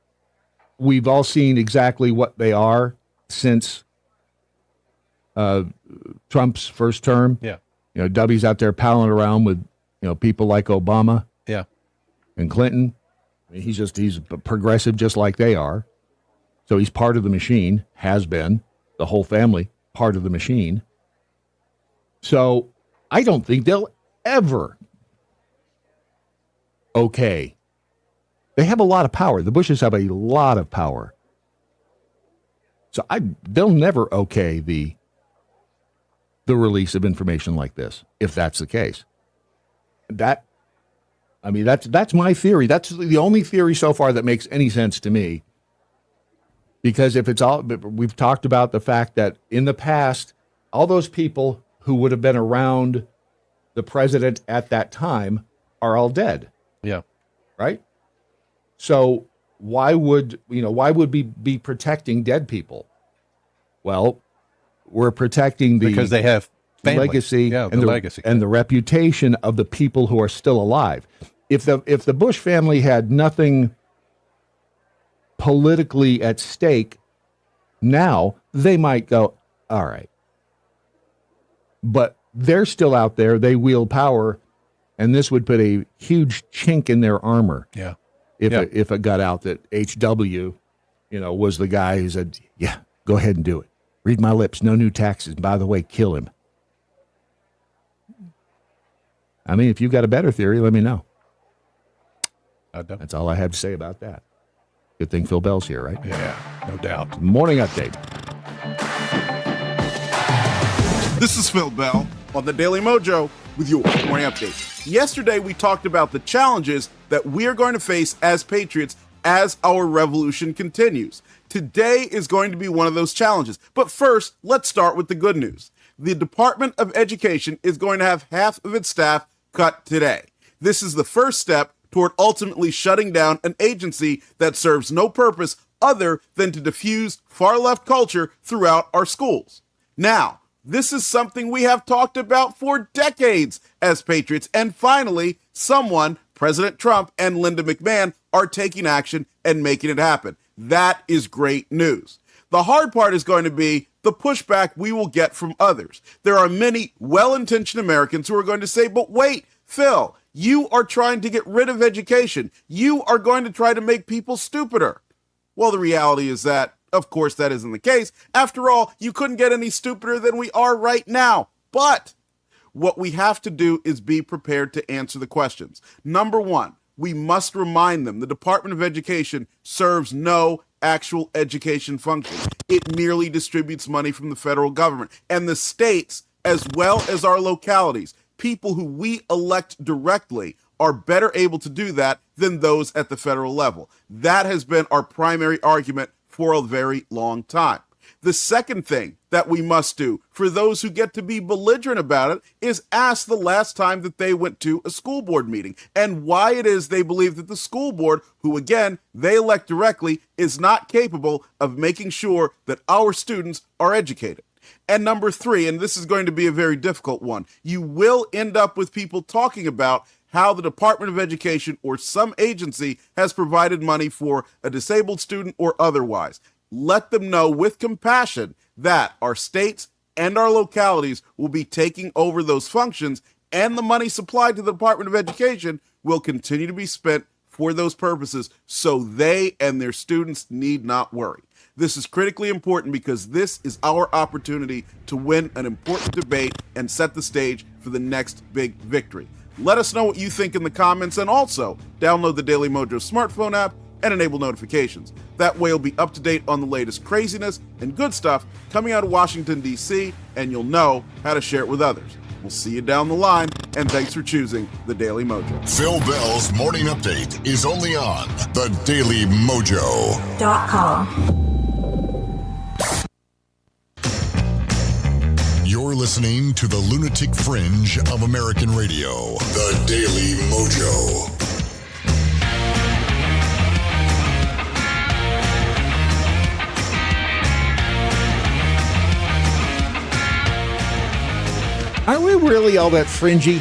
we've all seen exactly what they are since Trump's first term. Yeah. W's out there palling around with, people like Obama. Yeah. And Clinton. I mean, he's progressive just like they are. So he's part of the machine, has been, the whole family, part of the machine. So I don't think they'll ever okay. They have a lot of power. The Bushes have a lot of power. So they'll never okay the release of information like this, if that's the case. That's my theory. That's the only theory so far that makes any sense to me. Because if it's all, we've talked about the fact that in the past, all those people who would have been around the president at that time are all dead. Yeah. Right? So why would we be protecting dead people? Well, we're protecting because they have family. Legacy, legacy and the reputation of the people who are still alive. If the Bush family had nothing politically at stake, now they might go, all right, but they're still out there. They wield power, and this would put a huge chink in their armor. Yeah. If it got out that HW, was the guy who said, yeah, go ahead and do it. Read my lips. No new taxes. By the way, kill him. I mean, if you've got a better theory, let me know. I don't. That's all I have to say about that. Good thing Phil Bell's here, right? Yeah, no doubt. Morning update. This is Phil Bell on the Daily MoJo with your morning update. Yesterday, we talked about the challenges that we are going to face as patriots as our revolution continues. Today is going to be one of those challenges. But first, let's start with the good news. The Department of Education is going to have half of its staff cut today. This is the first step toward ultimately shutting down an agency that serves no purpose other than to diffuse far-left culture throughout our schools. Now, this is something we have talked about for decades as patriots, and finally, President Trump and Linda McMahon, are taking action and making it happen. That is great news. The hard part is going to be the pushback we will get from others. There are many well-intentioned Americans who are going to say, but wait, Phil, you are trying to get rid of education. You are going to try to make people stupider. Well, the reality is that, of course, that isn't the case. After all, you couldn't get any stupider than we are right now. But what we have to do is be prepared to answer the questions. Number one, we must remind them the Department of Education serves no actual education function. It merely distributes money from the federal government. And the states, as well as our localities, people who we elect directly, are better able to do that than those at the federal level. That has been our primary argument for a very long time. The second thing that we must do for those who get to be belligerent about it is ask the last time that they went to a school board meeting and why it is they believe that the school board, who again, they elect directly, is not capable of making sure that our students are educated. And number three, and this is going to be a very difficult one, you will end up with people talking about how the Department of Education or some agency has provided money for a disabled student or otherwise. Let them know with compassion that our states and our localities will be taking over those functions, and the money supplied to the Department of Education will continue to be spent for those purposes, so they and their students need not worry. This is critically important because this is our opportunity to win an important debate and set the stage for the next big victory. Let us know what you think in the comments, and also download the Daily MoJo smartphone app and enable notifications. That way you'll be up to date on the latest craziness and good stuff coming out of Washington, D.C., and you'll know how to share it with others. We'll see you down the line, and thanks for choosing the Daily MoJo. Phil Bell's morning update is only on the Daily MoJo.com. You're listening to the lunatic fringe of American radio, the Daily MoJo. Are we really all that fringy?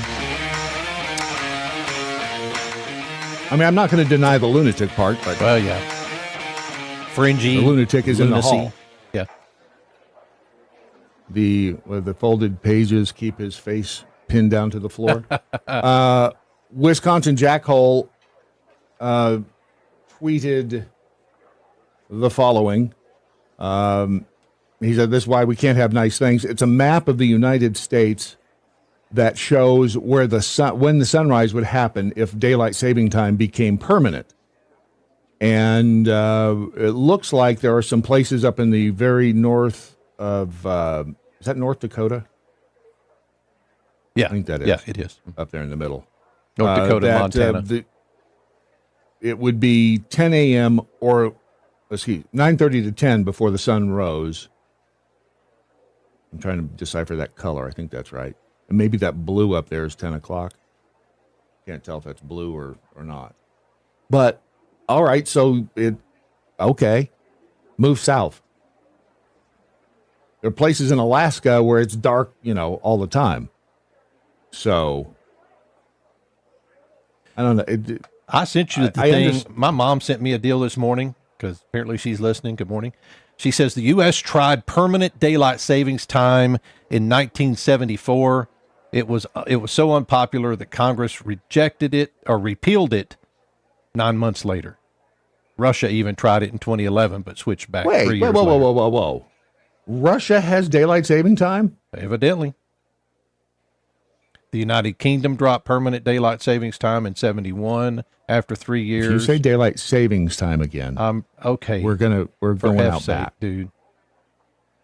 I mean, I'm not going to deny the lunatic part, but Well, yeah. Fringy. the lunatic is in the lunacy. hall. Yeah. The folded pages keep his face pinned down to the floor. Wisconsin Jackhole tweeted the following. He said, this is why we can't have nice things. It's a map of the United States that shows where when the sunrise would happen if daylight saving time became permanent. And it looks like there are some places up in the very north of, is that North Dakota? Yeah. I think that is. Yeah, it is. Up there in the middle. North Dakota, Montana. It would be 10 a.m. or, 9:30 to 10 before the sun rose. I'm trying to decipher that color. I think that's right. And maybe that blue up there is 10 o'clock. Can't tell if that's blue or not. But, all right, so okay, move south. There are places in Alaska where it's dark, all the time. So, I don't know. I sent you the thing. My mom sent me a deal this morning because apparently she's listening. Good morning. She says the U.S. tried permanent daylight savings time in 1974. It was so unpopular that Congress rejected it or repealed it 9 months later. Russia even tried it in 2011, but switched back 3 years later. Whoa. Russia has daylight saving time? Evidently. The United Kingdom dropped permanent daylight savings time in 71 after 3 years. If you say daylight savings time again, okay. We're going out sake, back, dude.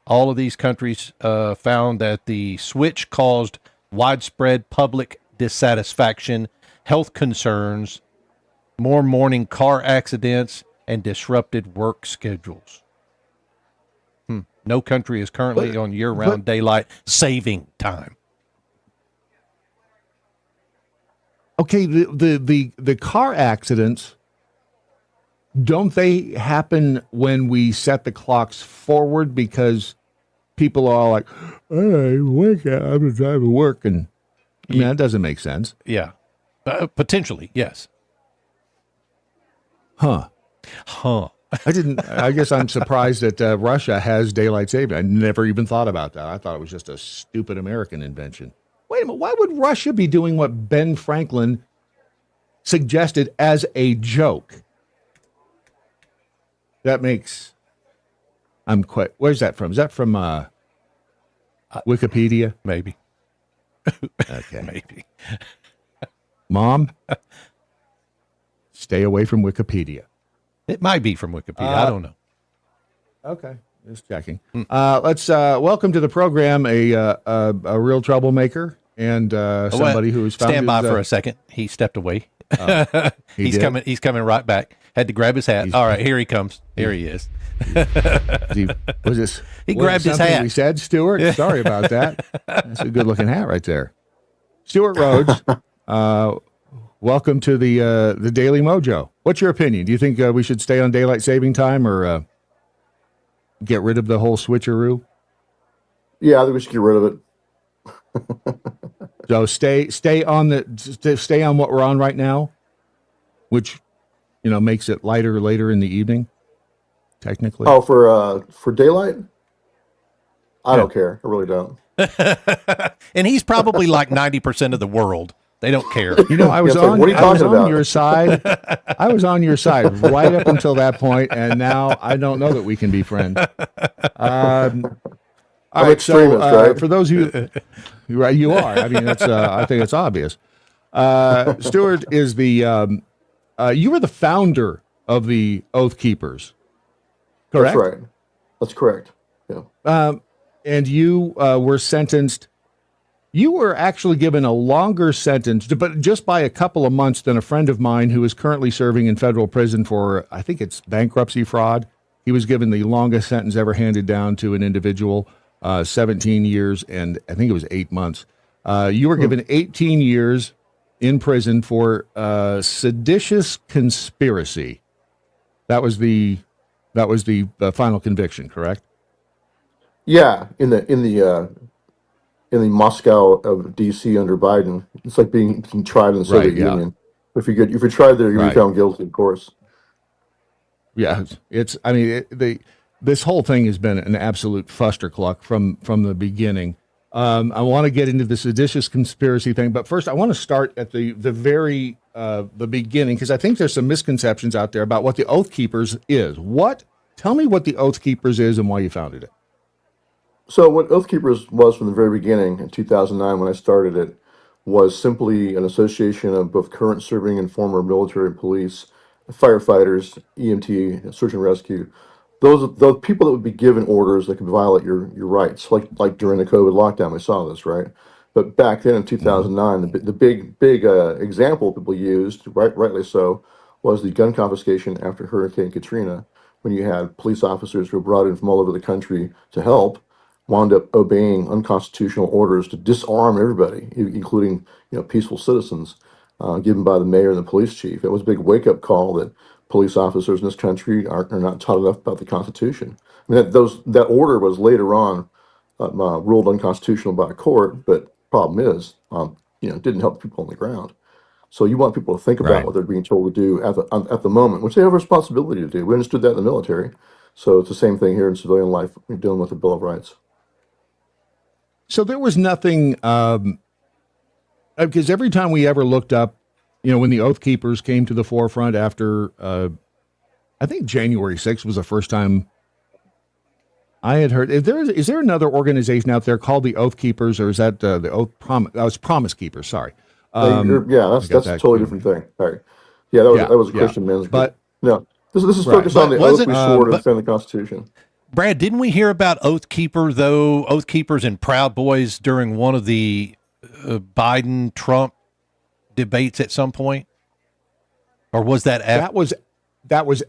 All of these countries found that the switch caused widespread public dissatisfaction, health concerns, more morning car accidents, and disrupted work schedules. No country is currently on year-round daylight saving time. Okay, the car accidents, don't they happen when we set the clocks forward because people are all like, hey, wake up, I'm going to drive to work, and I mean, that doesn't make sense. Yeah. Potentially, yes. Huh. I guess I'm surprised that Russia has daylight saving. I never even thought about that. I thought it was just a stupid American invention. Wait a minute. Why would Russia be doing what Ben Franklin suggested as a joke? That makes... Where's that from? Is that from Wikipedia? Maybe. Okay. Maybe. Mom, stay away from Wikipedia. It might be from Wikipedia. I don't know. Okay, just checking. Let's welcome to the program a real troublemaker and somebody who is found. Stand by for a second. He stepped away. He's coming. He's coming right back. Had to grab his hat. All right, here he comes. Here he is. He grabbed his hat. We said, Stewart. Sorry about that. That's a good-looking hat right there. Stewart Rhodes. Welcome to the Daily MoJo. What's your opinion? Do you think we should stay on daylight saving time or get rid of the whole switcheroo? Yeah, I think we should get rid of it. So stay on what we're on right now, which makes it lighter later in the evening. Technically. Oh, for daylight? I don't care. I really don't. And he's probably like 90% of the world. They don't care. I was on your side. I was on your side right up until that point, and now I don't know that we can be friends. I'm right, extremist, right? For those who, right, you are. I mean, that's. I think it's obvious. Stewart is the. You were the founder of the Oath Keepers, correct? That's right. That's correct. Yeah. And you were sentenced. You were actually given a longer sentence, but just by a couple of months, than a friend of mine who is currently serving in federal prison for, I think it's bankruptcy fraud. He was given the longest sentence ever handed down to an individual, 17 years, and I think it was 8 months. You were given 18 years in prison for seditious conspiracy. That was the final conviction, correct? Yeah, in the Moscow of D.C. under Biden, it's like being tried in the Soviet Union. If you're tried there, you're found guilty, of course. Yeah, this whole thing has been an absolute fustercluck from the beginning. I want to get into the seditious conspiracy thing, but first I want to start at the very the beginning, because I think there's some misconceptions out there about what the Oath Keepers is. Tell me what the Oath Keepers is and why you founded it. So what Oath Keepers was from the very beginning in 2009 when I started it was simply an association of both current serving and former military and police, firefighters, EMT, search and rescue, those people that would be given orders that could violate your rights, like during the COVID lockdown, we saw this, right? But back then in 2009, the big example people used, rightly so, was the gun confiscation after Hurricane Katrina, when you had police officers who were brought in from all over the country to help, wound up obeying unconstitutional orders to disarm everybody, including peaceful citizens, given by the mayor and the police chief. It was a big wake-up call that police officers in this country are not taught enough about the Constitution. I mean, that order was later on ruled unconstitutional by a court, but problem is, it didn't help people on the ground. So you want people to think about what they're being told to do at the moment, which they have a responsibility to do. We understood that in the military. So it's the same thing here in civilian life. We're dealing with the Bill of Rights. So there was nothing, because every time we ever looked up, when the Oath Keepers came to the forefront after, I think January 6th was the first time I had heard. Is there another organization out there called the Oath Keepers, or is that the Oath Promise? That was Promise Keepers. Sorry. That's a totally different thing. All right. Yeah, that was a Christian men's group. But no, this is right. focused on the Was oath we it- swore to but- defend the Constitution. Brad, didn't we hear about Oath Keepers and Proud Boys during one of the Biden-Trump debates at some point? Or was that after? That was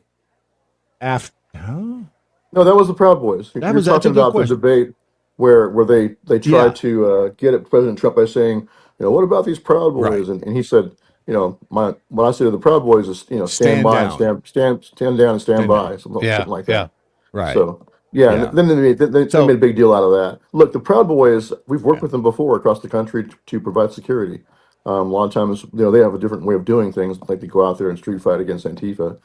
after. Huh? No, that was the Proud Boys. You're That's a talking good about the question. debate where they tried to get at President Trump by saying, what about these Proud Boys? Right. And he said, what I say to the Proud Boys is, stand Stand by down. and stand down and stand by, down. something like that. Right. So and then they made a big deal out of that. Look, the Proud Boys, we've worked with them before across the country to provide security. A lot of times, they have a different way of doing things, like they go out there and street fight against Antifa.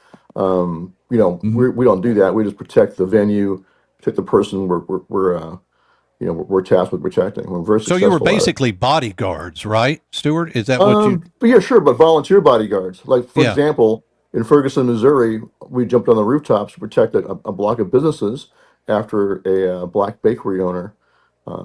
We don't do that. We just protect the venue, protect the person we're tasked with protecting. We're very So successful you were at it. basically bodyguards, right, Stewart? Is that what you... But yeah, sure, but volunteer bodyguards. Like, for Yeah. example, in Ferguson, Missouri, we jumped on the rooftops to protect a block of businesses after a black bakery owner.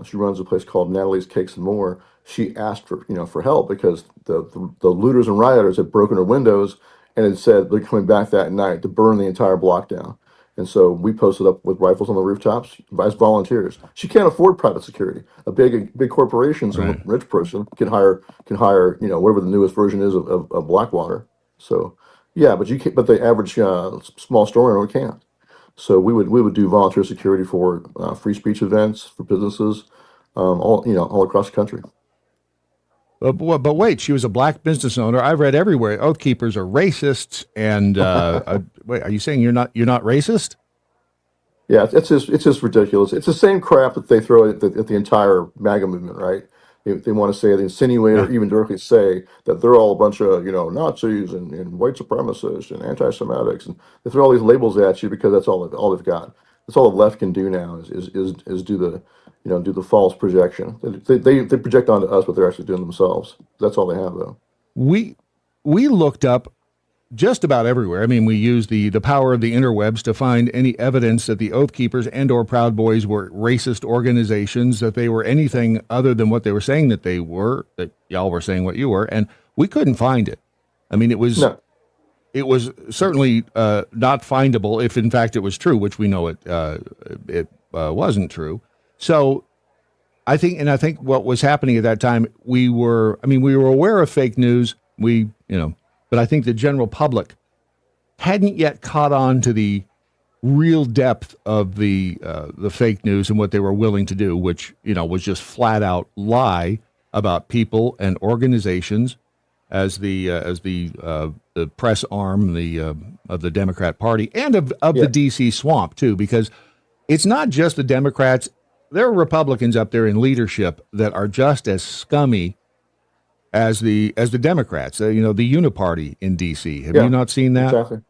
She runs a place called Natalie's Cakes and More. She asked for help because the looters and rioters had broken her windows and had said they're coming back that night to burn the entire block down. And so we posted up with rifles on the rooftops as volunteers. She can't afford private security. A big corporation, some rich person can hire whatever the newest version is of Blackwater. So yeah, but the average small store owner can't. So we would do volunteer security for free speech events for businesses, all across the country. But wait, she was a black business owner. I've read everywhere Oath Keepers are racists. And wait, are you saying you're not racist? Yeah, it's just ridiculous. It's the same crap that they throw at the entire MAGA movement, right? They want to say, they insinuate or even directly say that they're all a bunch of Nazis and white supremacists and anti-Semitics, and they throw all these labels at you because that's all they've got. That's all the left can do now is do the false projection. They project onto us what they're actually doing themselves. That's all they have, though. We looked up just about everywhere. I mean, we used the power of the interwebs to find any evidence that the Oath Keepers and or Proud Boys were racist organizations, that they were anything other than what they were saying that they were, that y'all were saying what you were, and we couldn't find it. I mean, it was certainly not findable if in fact it was true, which we know it wasn't true. So I think what was happening at that time, we were aware of fake news. But I think the general public hadn't yet caught on to the real depth of the fake news and what they were willing to do, which was just flat out lie about people and organizations as the press arm of the Democrat Party and of the DC swamp too, because it's not just the Democrats. There are Republicans up there in leadership that are just as scummy as the Democrats, the uniparty in D.C. Have you not seen that? Exactly.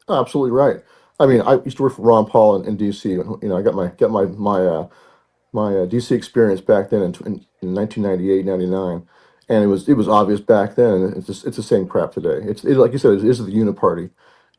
Oh, absolutely right. I mean, I used to work for Ron Paul in D.C. I got my D.C. experience back then in 1998, 99, and it was obvious back then, and it's the same crap today. It's like you said, it is the uniparty,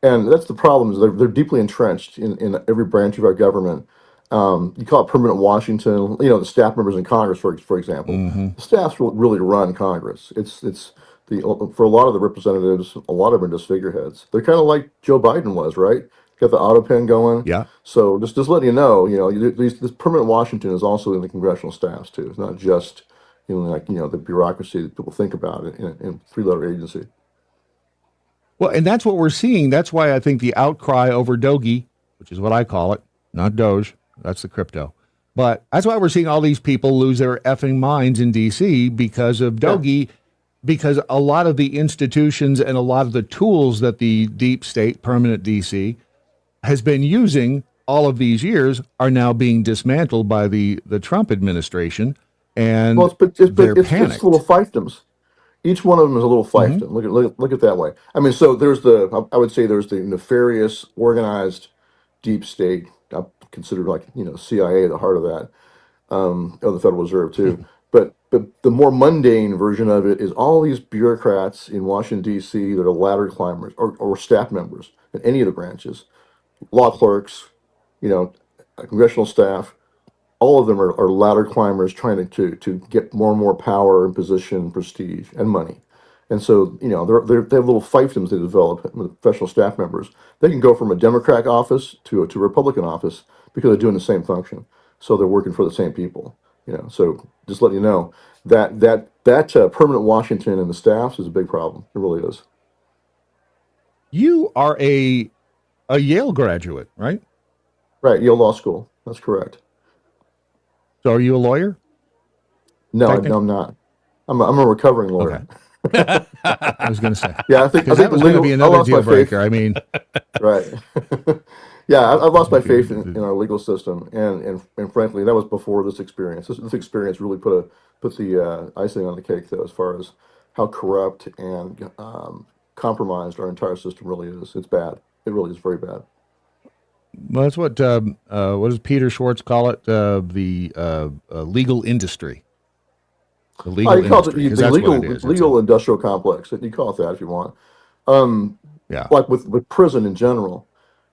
and that's the problem. Is they're deeply entrenched in every branch of our government. You call it permanent Washington. The staff members in Congress, for example, the staffs really run Congress. For a lot of the representatives, a lot of them are just figureheads. They're kind of like Joe Biden was, right? Got the auto pen going. Yeah. So just letting you know, this permanent Washington is also in the congressional staffs too. It's not just the bureaucracy that people think about it in three-letter agency. Well, and that's what we're seeing. That's why I think the outcry over Doge, which is what I call it, not Doge. That's the crypto. But that's why we're seeing all these people lose their effing minds in D.C. because of Doge, because a lot of the institutions and a lot of the tools that the deep state, permanent D.C., has been using all of these years are now being dismantled by the Trump administration. And it's panicked. little fiefdoms. Each one of them is a little fiefdom. Look at it that way. I mean, so I would say there's the nefarious, organized deep state. I consider like CIA at the heart of that, of the Federal Reserve too. But the more mundane version of it is all these bureaucrats in Washington D.C. that are ladder climbers or staff members in any of the branches, law clerks, you know, congressional staff. All of them are ladder climbers trying to get more and more power and position, prestige, and money. And so, they have little fiefdoms they develop with professional staff members. They can go from a Democrat office to a Republican office because they're doing the same function. So they're working for the same people. So just let you know that permanent Washington and the staffs is a big problem. It really is. You are a Yale graduate, right? Right, Yale Law School. That's correct. So are you a lawyer? No, I'm not. I'm a recovering lawyer. Okay. I was going to say. Yeah, I think that was going to be another deal breaker. I mean, right. Yeah, I've lost my faith in our legal system, and frankly, that was before this experience. This experience really put the icing on the cake, though, as far as how corrupt and compromised our entire system really is. It's bad. It really is very bad. Well, that's what does Peter Schwartz call it? The legal industry. The legal industry. The legal industrial complex. You call it that if you want. Like with prison in general.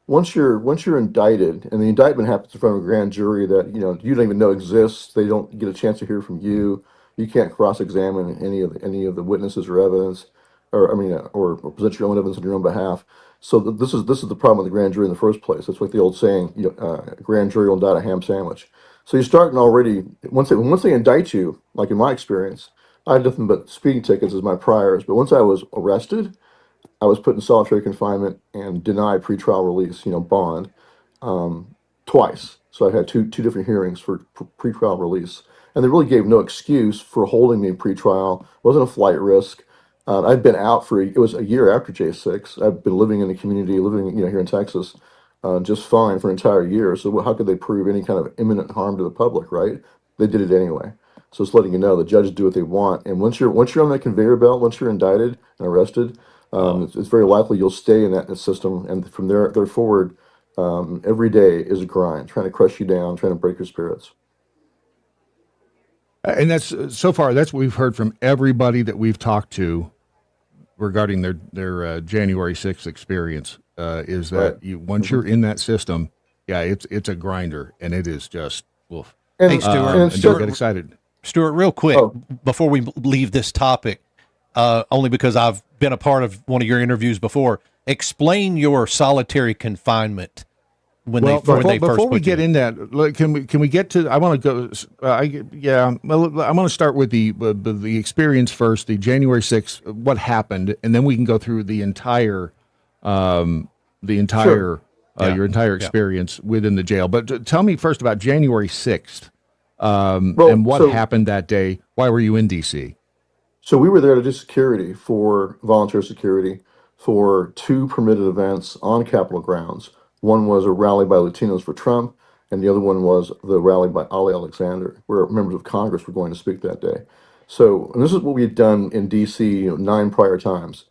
Once you're indicted, and the indictment happens in front of a grand jury that you don't even know exists, they don't get a chance to hear from you. You can't cross-examine any of the witnesses or evidence, or present your own evidence on your own behalf. So this is the problem with the grand jury in the first place. That's like the old saying, grand jury will indict a ham sandwich. So you're starting already once they indict you, like in my experience, I had nothing but speeding tickets as my priors. But once I was arrested, I was put in solitary confinement and denied pretrial release, bond, twice. So I had two different hearings for pretrial release, and they really gave no excuse for holding me pretrial. Wasn't a flight risk. I'd been out it was a year after J6. I've been living in the community, living here in Texas, just fine for an entire year. So how could they prove any kind of imminent harm to the public, right? They did it anyway. So it's letting you know the judges do what they want. And once you're on that conveyor belt, once you're indicted and arrested, it's very likely you'll stay in that system. And from there forward, every day is a grind, trying to crush you down, trying to break your spirits. And that's what we've heard from everybody that we've talked to regarding their January 6th experience, is that once you're in that system, it's a grinder, and it is just woof. Hey, Stewart, and don't get excited. Stewart, real quick, before we leave this topic, only because I've been a part of one of your interviews before, explain your solitary confinement. Before we get in that, can we get to? I want to go. I want to start with the experience first, the January 6th, what happened, and then we can go through the entire your entire experience within the jail. But tell me first about January 6th, and what happened that day. Why were you in D.C.? So we were there to do security for volunteer security for two permitted events on Capitol grounds. One was a rally by Latinos for Trump, and the other one was the rally by Ali Alexander, where members of Congress were going to speak that day. So, and this is what we had done in D.C. 9 prior times.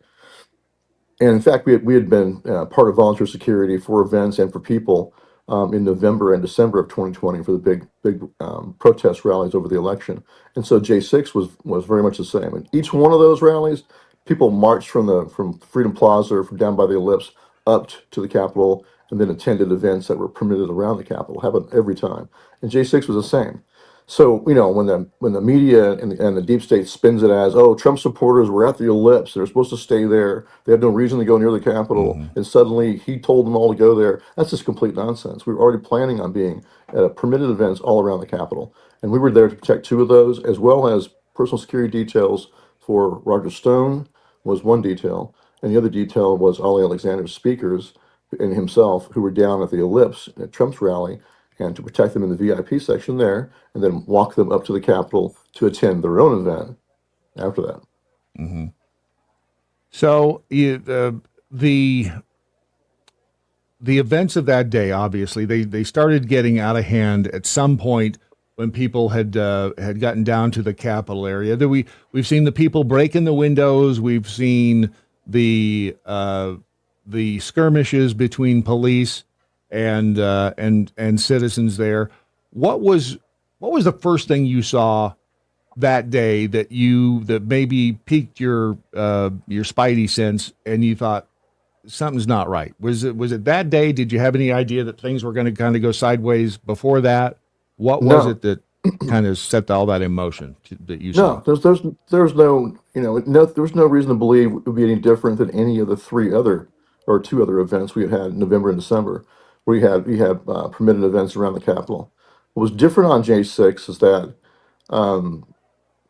And in fact, we had been part of volunteer security for events and for people in November and December of 2020 for the big protest rallies over the election. And so J6 was very much the same. And each one of those rallies, people marched from Freedom Plaza or from down by the Ellipse up to the Capitol, and then attended events that were permitted around the Capitol. Happened every time. And J6 was the same. So, when the media and the deep state spins it as, Trump supporters were at the Ellipse, they're supposed to stay there, they had no reason to go near the Capitol, and suddenly he told them all to go there, that's just complete nonsense. We were already planning on being at permitted events all around the Capitol. And we were there to protect two of those, as well as personal security details for Roger Stone was one detail, and the other detail was Ali Alexander's speakers and himself, who were down at the Ellipse at Trump's rally, and to protect them in the VIP section there, and then walk them up to the Capitol to attend their own event after that. Mm-hmm. So the events of that day, obviously, they started getting out of hand at some point when people had gotten down to the Capitol area. We've seen the people break in the windows. We've seen the skirmishes between police and citizens there. What was the first thing you saw that day that maybe piqued your spidey sense and you thought something's not right? Was it that day? Did you have any idea that things were going to kind of go sideways before that? What was No. it that kind of set all that in motion that you saw? No, there's no, there was no reason to believe it would be any different than any of the two other events we had in November and December. We had permitted events around the Capitol. What was different on J6 is that um,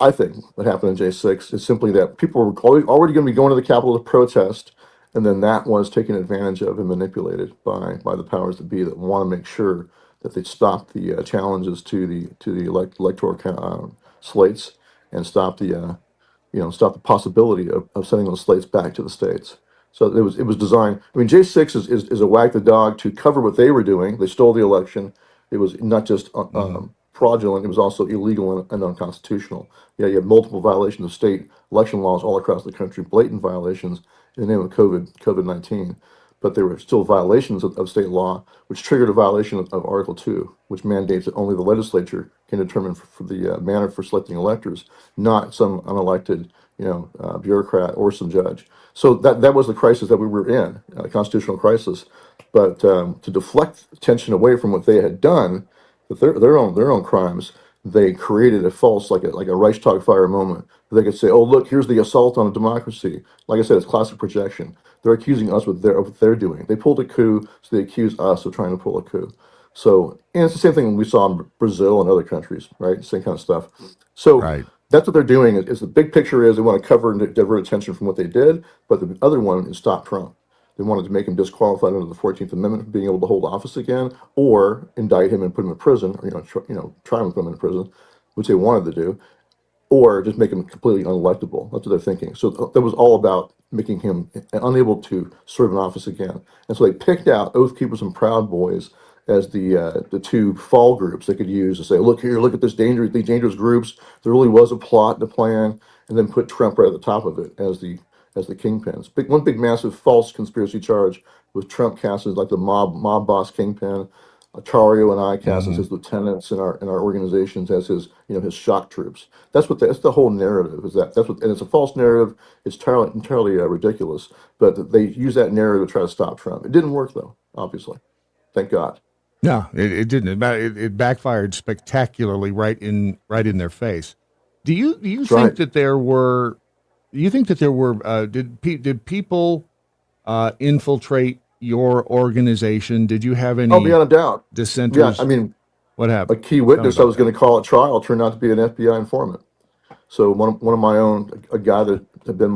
I think what happened in J6 is simply that people were already going to be going to the Capitol to protest, and then that was taken advantage of and manipulated by the powers that be that want to make sure that they stop the challenges to the electoral slates and stop the possibility of sending those slates back to the states. So it was designed. I mean, J6 is a wag the dog to cover what they were doing. They stole the election. It was not just fraudulent; it was also illegal and unconstitutional. Yeah, you have multiple violations of state election laws all across the country, blatant violations in the name of COVID-19. But there were still violations of state law, which triggered a violation of Article 2, which mandates that only the legislature can determine for the manner for selecting electors, not some unelected, bureaucrat or some judge. So that was the crisis that we were in, a constitutional crisis. But to deflect attention away from what they had done, with their own crimes, they created a false, like a Reichstag fire moment. They could say, "Oh, look, here's the assault on a democracy." Like I said, it's classic projection. They're accusing us of what they're doing. They pulled a coup, so they accuse us of trying to pull a coup. So, and it's the same thing we saw in Brazil and other countries, right? Same kind of stuff. So Right. that's what they're doing. Is the big picture is they want to cover and divert attention from what they did, but the other one is stop Trump. They wanted to make him disqualified under the 14th Amendment from being able to hold office again, or indict him and put him in prison, or try and put him in prison, which they wanted to do, or just make him completely unelectable. That's what they're thinking. So that was all about making him unable to serve in office again. And so they picked out Oath Keepers and Proud Boys as the two fall groups they could use to say, look here, look at these dangerous groups. There really was a plot and a plan, and then put Trump right at the top of it as the kingpins. One big massive false conspiracy charge with Trump cast as like the mob boss kingpin. Chario and I cast as his lieutenants in our organizations as his shock troops. That's the whole narrative. And it's a false narrative. It's entirely ridiculous. But they use that narrative to try to stop Trump. It didn't work though, obviously. Thank God. No, it didn't. It backfired spectacularly right in their face. Do you That's think right. that there were? Do you think that there were? Did people infiltrate your organization? Did you have Oh, any beyond a doubt. Yeah, I dissenters? mean, What a happened? key Tell me witness I about was that. going to call at trial turned out to be an FBI informant. So one of my own, a guy that had been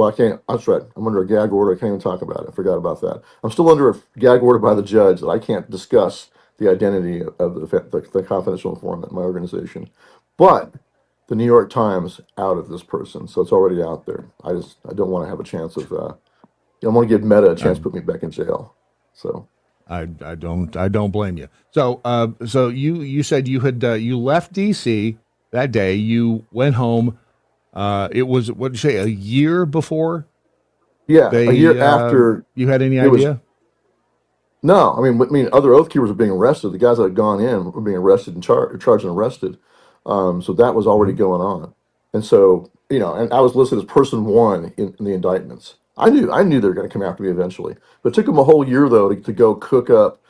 I can't, that's right, I'm under a gag order. I can't even talk about it. I forgot about that. I'm still under a gag order by the judge that I can't discuss the identity of the confidential informant in my organization. But the New York Times outed this person, so it's already out there. I don't want to have a chance of, I want to give Meta a chance to put me back in jail. So. I don't blame you. So you said you had you left DC that day. You went home. It was, what did you say, a year before Yeah, a they year after you had any it was. idea? No, I mean, other Oath Keepers were being arrested. The guys that had gone in were being arrested and charged and arrested. So that was already going on, and so and I was listed as person one in the indictments. I knew they were going to come after me eventually, but it took them a whole year though to go cook up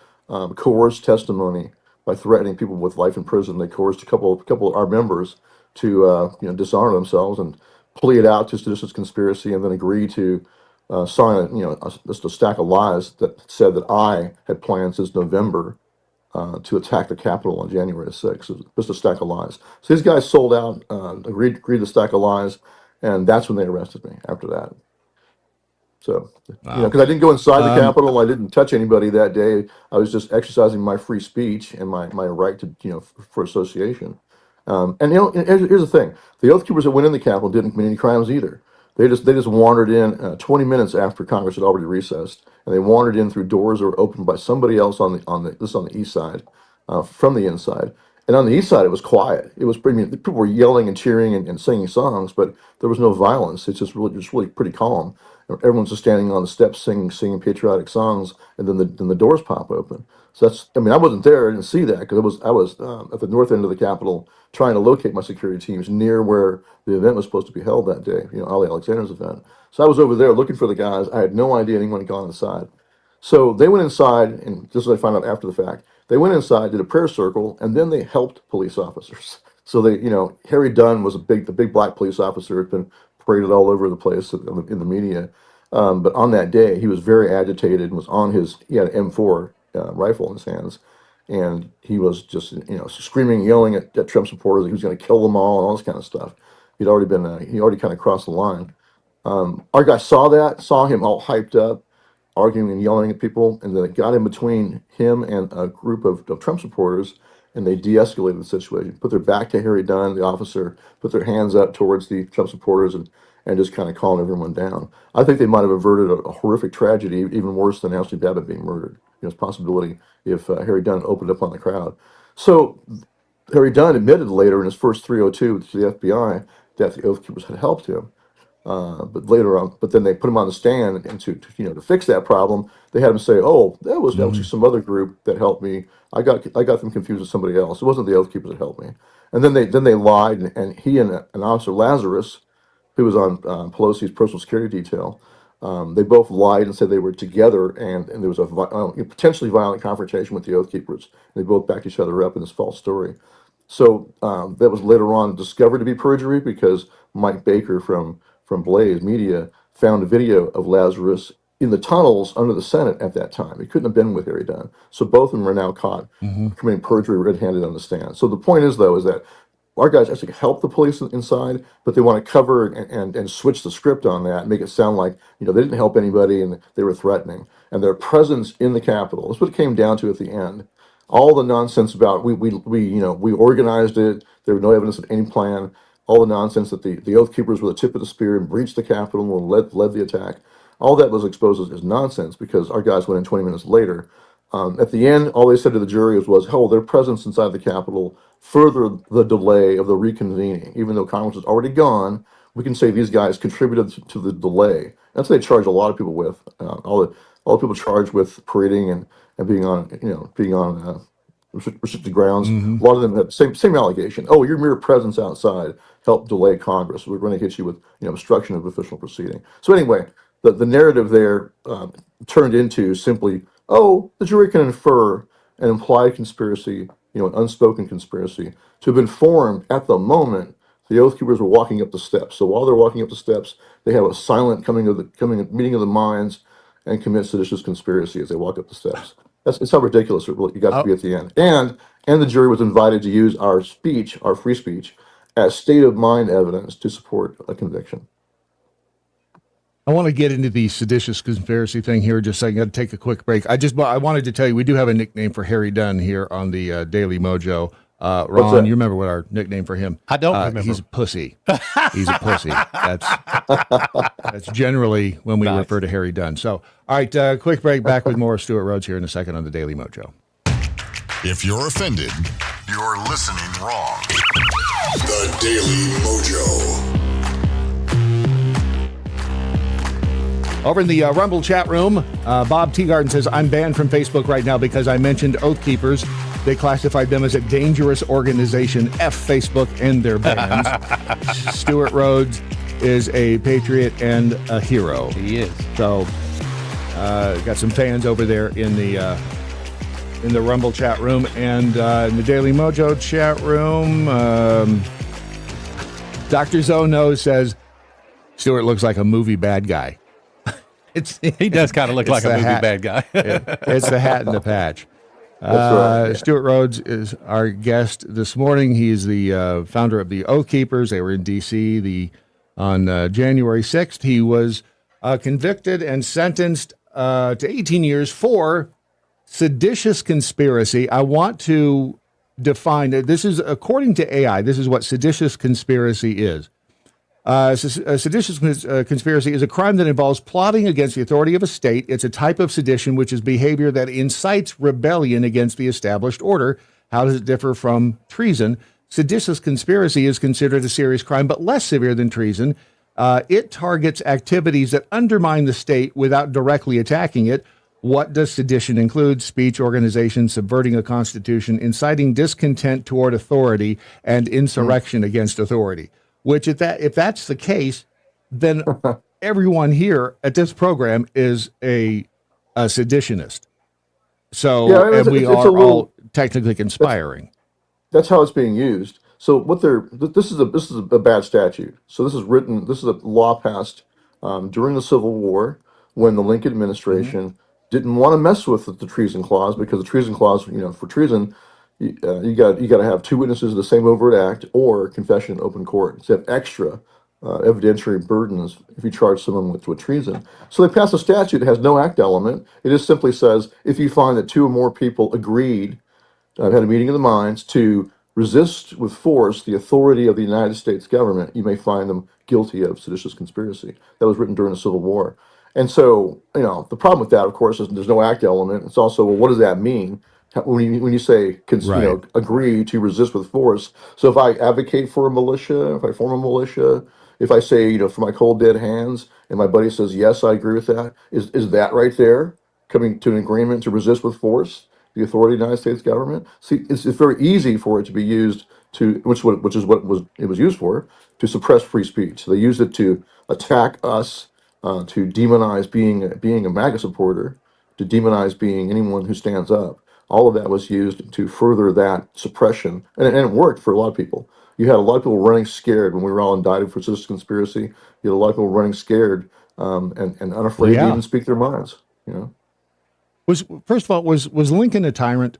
coerced testimony by threatening people with life in prison. They coerced a couple of our members to dishonor themselves and plea it out to seditious conspiracy, and then agree to sign just a stack of lies that said that I had planned since November to attack the Capitol on January 6th. It was just a stack of lies. So these guys sold out, agreed to stack of lies, and that's when they arrested me after that. So, Wow. because I didn't go inside the Um, Capitol, I didn't touch anybody that day. I was just exercising my free speech and my right to, for association. And here's the thing: the Oath Keepers that went in the Capitol didn't commit any crimes either. They just wandered in 20 minutes after Congress had already recessed, and they wandered in through doors that were opened by somebody else on the east side, from the inside, And on the east side, it was quiet. It was pretty. People were yelling and cheering and singing songs, but there was no violence. It's just really pretty calm. Everyone's just standing on the steps singing patriotic songs, and then the doors pop open. So that's. I mean, I wasn't there. I didn't see that because I was at the north end of the Capitol trying to locate my security teams near where the event was supposed to be held that day. Ali Alexander's event. So I was over there looking for the guys. I had no idea anyone had gone inside. So they went inside, and this is what I found out after the fact. They went inside, did a prayer circle, and then they helped police officers. So Harry Dunn was the big black police officer, had been paraded all over the place in the media. But on that day, he was very agitated and was he had an M4 rifle in his hands. And he was just, screaming, yelling at Trump supporters that he was going to kill them all and all this kind of stuff. He already kind of crossed the line. Our guy saw him all hyped up, arguing and yelling at people, and then it got in between him and a group of Trump supporters, and they de-escalated the situation, put their back to Harry Dunn, the officer, put their hands up towards the Trump supporters, and just kind of calmed everyone down. I think they might have averted a horrific tragedy, even worse than Ashley Babbitt being murdered. It's a possibility if Harry Dunn opened up on the crowd. So Harry Dunn admitted later in his first 302 to the FBI that the Oath Keepers had helped him. But then they put him on the stand, and to fix that problem, they had him say, "Oh, that was actually some other group that helped me. I got them confused with somebody else. It wasn't the Oath Keepers that helped me." And then they lied, and he and an officer Lazarus, who was on Pelosi's personal security detail, they both lied and said they were together, and there was a potentially violent confrontation with the Oath Keepers. They both backed each other up in this false story. So that was later on discovered to be perjury because Mike Baker from Blaze Media found a video of Lazarus in the tunnels under the Senate at that time. He couldn't have been with Harry Dunn. So both of them are now caught committing perjury red-handed on the stand. So the point is, though, is that our guys actually help the police inside, but they want to cover and switch the script on that and make it sound like, they didn't help anybody and they were threatening. And their presence in the Capitol, that's what it came down to at the end. All the nonsense about we organized it, there was no evidence of any plan. All the nonsense that the Oath Keepers were the tip of the spear and breached the Capitol and led the attack. All that was exposed as nonsense because our guys went in 20 minutes later. At the end, all they said to the jury was, their presence inside the Capitol furthered the delay of the reconvening. Even though Congress was already gone, we can say these guys contributed to the delay. That's what they charge a lot of people with. All the people charged with parading and being on restricted grounds. A lot of them had the same allegation. Oh, your mere presence outside helped delay Congress. We're going to hit you with obstruction of official proceeding. So anyway, the narrative there turned into simply, the jury can infer an implied conspiracy, an unspoken conspiracy to have been formed at the moment the Oath Keepers were walking up the steps. So while they're walking up the steps, they have a silent meeting of the minds and commit seditious conspiracy as they walk up the steps. That's how ridiculous it got to be at the end. And the jury was invited to use our free speech, as state of mind evidence to support a conviction. I want to get into the seditious conspiracy thing here. Just so I got to take a quick break. I wanted to tell you we do have a nickname for Harry Dunn here on the Daily MoJo. Ron, you remember what our nickname for him? I don't remember. He's a pussy. He's a pussy. That's generally when we refer to Harry Dunn. So, all right, quick break. Back with more Stewart Rhodes here in a second on the Daily MoJo. If you're offended, you're listening wrong. The Daily Mojo. Over in the Rumble chat room, Bob Teagarden says, I'm banned from Facebook right now because I mentioned Oath Keepers. They classified them as a dangerous organization. F Facebook and their bans. Stewart Rhodes is a patriot and a hero. He is. So, got some fans over there in the Rumble chat room and in the Daily Mojo chat room. Dr. Zono says, Stewart looks like a movie bad guy. He does kind of look like a movie bad guy. It's the hat and the patch. Right. Stewart Rhodes is our guest this morning. He's the founder of the Oath Keepers. They were in D.C. on January 6th. He was convicted and sentenced to 18 years for seditious conspiracy. I want to define it. This is, according to AI, this is what seditious conspiracy is. A seditious conspiracy is a crime that involves plotting against the authority of a state. It's a type of sedition which is behavior that incites rebellion against the established order How does it differ from treason? Seditious conspiracy is considered a serious crime, but less severe than treason. It targets activities that undermine the state without directly attacking it. What does sedition include? Speech, organization, subverting a constitution, inciting discontent toward authority, and insurrection against authority. Which, if that's the case, then everyone here at this program is a seditionist. So, Yeah, and we it's are a little. all technically conspiring. That's how it's being used. So this is a bad statute. So this is a law passed during the Civil War when the Lincoln administration didn't want to mess with the treason clause, because the treason clause, for treason, you got to have two witnesses of the same overt act or confession in open court. So you have extra evidentiary burdens if you charge someone with treason. So they passed a statute that has no act element. It just simply says if you find that two or more people agreed, had a meeting of the minds to resist with force the authority of the United States government, you may find them guilty of seditious conspiracy. That was written during the Civil War. And so, the problem with that, of course, is there's no act element. It's also, well, what does that mean? When you say, Right. agree to resist with force. So if I advocate for a militia, if I form a militia, if I say, for my cold dead hands, and my buddy says, yes, I agree with that, is that right there coming to an agreement to resist with force the authority of the United States government? See, it's very easy for it to be used to, which is what it was used for, to suppress free speech. So they used it to attack us, to demonize being a MAGA supporter, to demonize being anyone who stands up. All of that was used to further that suppression, and it worked for a lot of people. You had a lot of people running scared when we were all indicted for seditious conspiracy. You had a lot of people running scared, and Well, unafraid to yeah. even speak their minds. You know. First of all, was Lincoln a tyrant,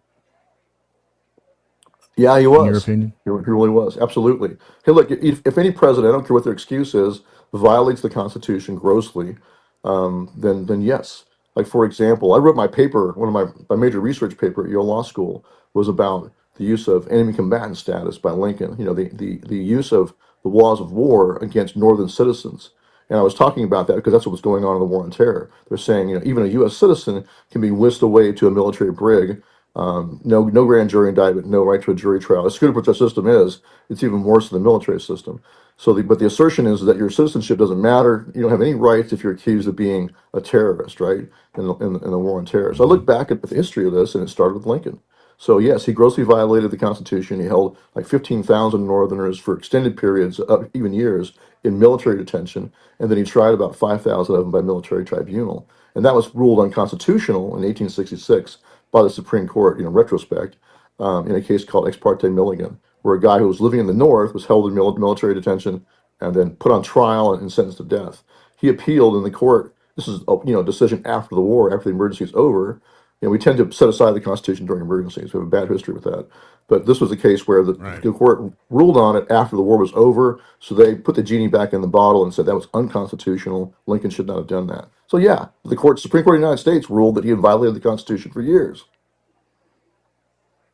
Yeah, he in your was. opinion? He really was. Absolutely. Hey, look, if any president, I don't care what their excuse is, violates the Constitution grossly, then yes. Like, for example, I wrote my paper, one of my major research paper at Yale Law School was about the use of enemy combatant status by Lincoln, the use of the laws of war against Northern citizens. And I was talking about that because that's what was going on in the War on Terror. They're saying, even a U.S. citizen can be whisked away to a military brig, no grand jury indictment, no right to a jury trial. As good as our system is, it's even worse than the military system. But the assertion is that your citizenship doesn't matter. You don't have any rights if you're accused of being a terrorist, right? In the War on Terror. So I look back at the history of this, and it started with Lincoln. So yes, he grossly violated the Constitution. He held like 15,000 Northerners for extended periods, even years, in military detention, and then he tried about 5,000 of them by military tribunal, and that was ruled unconstitutional in 1866 by the Supreme Court. Retrospect, in a case called Ex parte Milligan, where a guy who was living in the North was held in military detention and then put on trial and sentenced to death. He appealed in the court. This is a decision after the war, after the emergency is over. We tend to set aside the Constitution during emergencies. We have a bad history with that. But this was a case where the court ruled on it after the war was over. So they put the genie back in the bottle and said that was unconstitutional. Lincoln should not have done that. So yeah, Supreme Court of the United States ruled that he had violated the Constitution for years.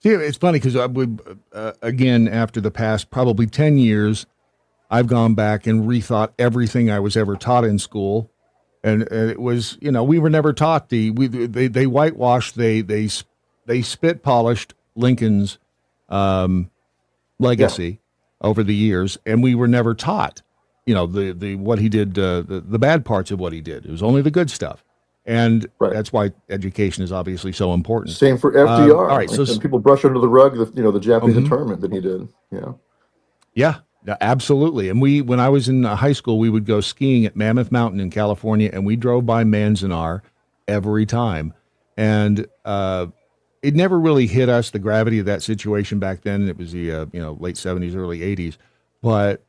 See, it's funny because again, after the past probably 10 years, I've gone back and rethought everything I was ever taught in school. And it was, we were never taught they whitewashed, they spit polished Lincoln's legacy over the years, and we were never taught, the what he did, the bad parts of what he did. It was only the good stuff, and that's why education is obviously so important. Same for FDR. All right, so people brush under the rug the Japanese internment that he did. Yeah, absolutely. And when I was in high school, we would go skiing at Mammoth Mountain in California, and we drove by Manzanar every time. And it never really hit us, the gravity of that situation back then. It was the late 70s, early 80s. But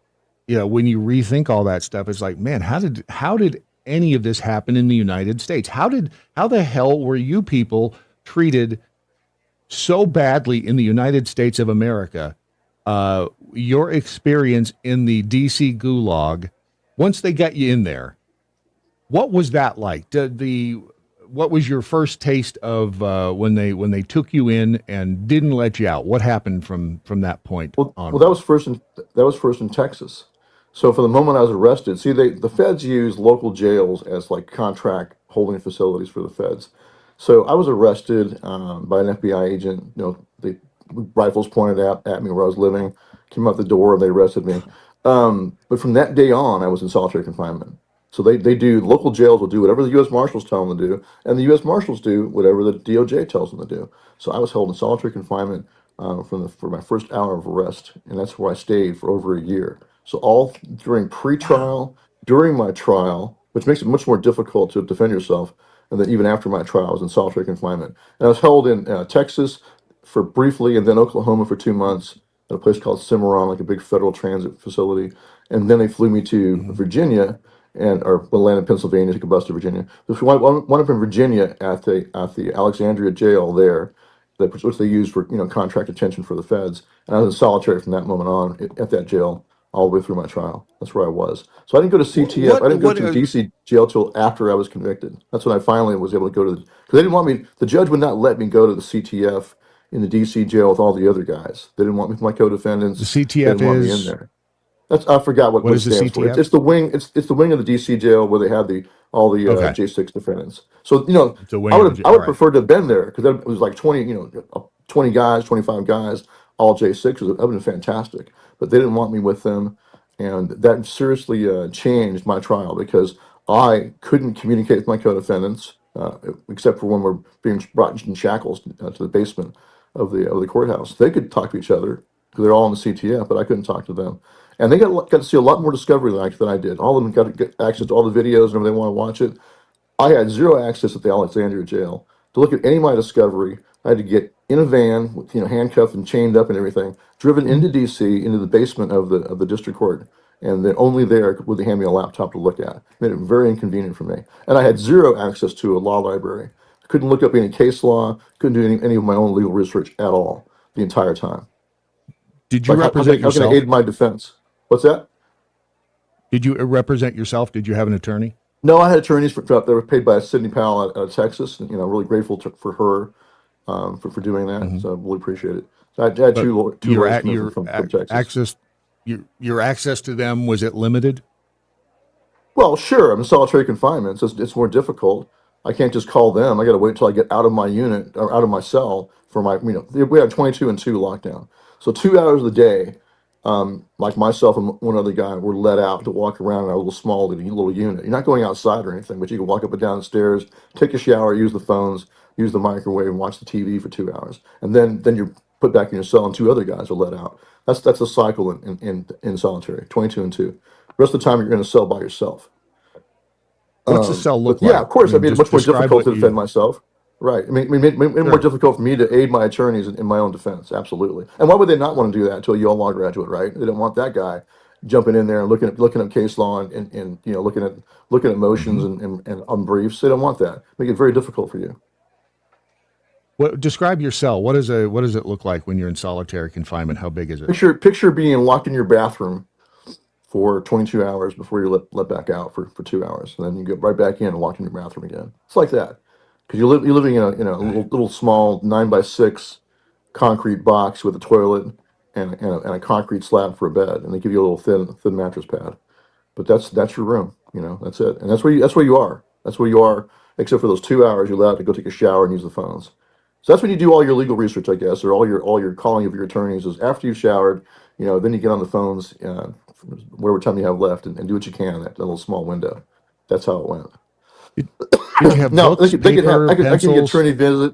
when you rethink all that stuff, it's like, man, how did any of this happen in the United States? How the hell were you people treated so badly in the United States of America? Your experience in the DC gulag, once they got you in there, what was that like? What was your first taste of when they took you in and didn't let you out? What happened from that point on? Well, that was first in Texas. So for the moment I was arrested, see, the feds use local jails as like contract holding facilities for the feds. So I was arrested by an FBI agent. rifles pointed at me where I was living. Came out the door and they arrested me. But from that day on, I was in solitary confinement. So they do, local jails will do whatever the U.S. Marshals tell them to do, and the U.S. Marshals do whatever the DOJ tells them to do. So I was held in solitary confinement for my first hour of arrest, and that's where I stayed for over a year. So all during pre-trial, during my trial, which makes it much more difficult to defend yourself, and then even after my trial, I was in solitary confinement. And I was held in Texas for briefly, and then Oklahoma for 2 months at a place called Cimarron, like a big federal transit facility. And then they flew me to Virginia, or landed in Pennsylvania, took a bus to Virginia. So we wound up in Virginia at the Alexandria jail there, which they use for contract detention for the feds. And I was in solitary from that moment on at that jail all the way through my trial. That's where I was. So I didn't go to CTF. I didn't go to DC jail till after I was convicted. That's when I finally was able to go to because they didn't want me. The judge would not let me go to the CTF in the DC jail with all the other guys. They didn't want me with my co-defendants. The They CTF didn't want me in there. I forgot what it is the stands for. CTF? It's the wing. It's the wing of the DC jail where they have all the Okay. J6 defendants. So It's a wing I of would the I would alright. prefer to have been there because it was like 20 guys, 25 guys, all J6s. That would have been fantastic. But they didn't want me with them, and that seriously changed my trial because I couldn't communicate with my co-defendants except for when we're being brought in shackles to the basement of the courthouse. They could talk to each other because they're all in the CTF, but I couldn't talk to them. And they got to see a lot more discovery than I did. All of them got to get access to all the videos and if they want to watch it. I had zero access at the Alexandria jail to look at any of my discovery. I had to get in a van, with, handcuffed and chained up and everything, driven into DC into the basement of the district court, and then only there would they hand me a laptop to look at. Made it very inconvenient for me, and I had zero access to a law library. I couldn't look up any case law. Couldn't do any of my own legal research at all the entire time. Did you represent how can I yourself? aid my defense? What's that? Did you represent yourself? Did you have an attorney? No, I had attorneys that were paid by Sydney Powell out of Texas. And, really grateful for her for doing that. So I really appreciate it. So I had two lawyers come in from Texas. Your access to them, was it limited? Well, sure. I'm in solitary confinement, so it's more difficult. I can't just call them. I got to wait until I get out of my unit or out of my cell for my, we had 22 and 2 lockdown. So 2 hours a day, like myself and one other guy were let out to walk around in our little unit. You're not going outside or anything, but you can walk up and down the stairs, take a shower, use the phones, use the microwave, and watch the TV for 2 hours. And then you're put back in your cell and 2 other guys are let out. That's a cycle in solitary, 22 and 2. The rest of the time you're in a cell by yourself. What's the cell look like? Yeah, of course. I mean, it's much more difficult to defend myself. Right. I mean, it made it more difficult for me to aid my attorneys in my own defense. Absolutely. And why would they not want to do that to a Yale law graduate, right? They don't want that guy jumping in there and looking at case law and looking at motions and on briefs. They don't want that. Make it very difficult for you. Describe your cell. What does it look like when you're in solitary confinement? How big is it? Picture being locked in your bathroom for 22 hours before you're let back out for 2 hours, and then you get right back in and locked in your bathroom again. It's like that because you're living in a little small 9x6 concrete box with a toilet and a concrete slab for a bed, and they give you a little thin mattress pad. But that's your room. That's it, and that's where you are. That's where you are, except for those 2 hours you're allowed to go take a shower and use the phones. So that's when you do all your legal research, I guess, or all your calling of your attorneys is after you've showered. Then you get on the phones, whatever time you have left, and do what you can in that little small window. That's how it went. Did you have books, paper, I could get pencils? attorney visit.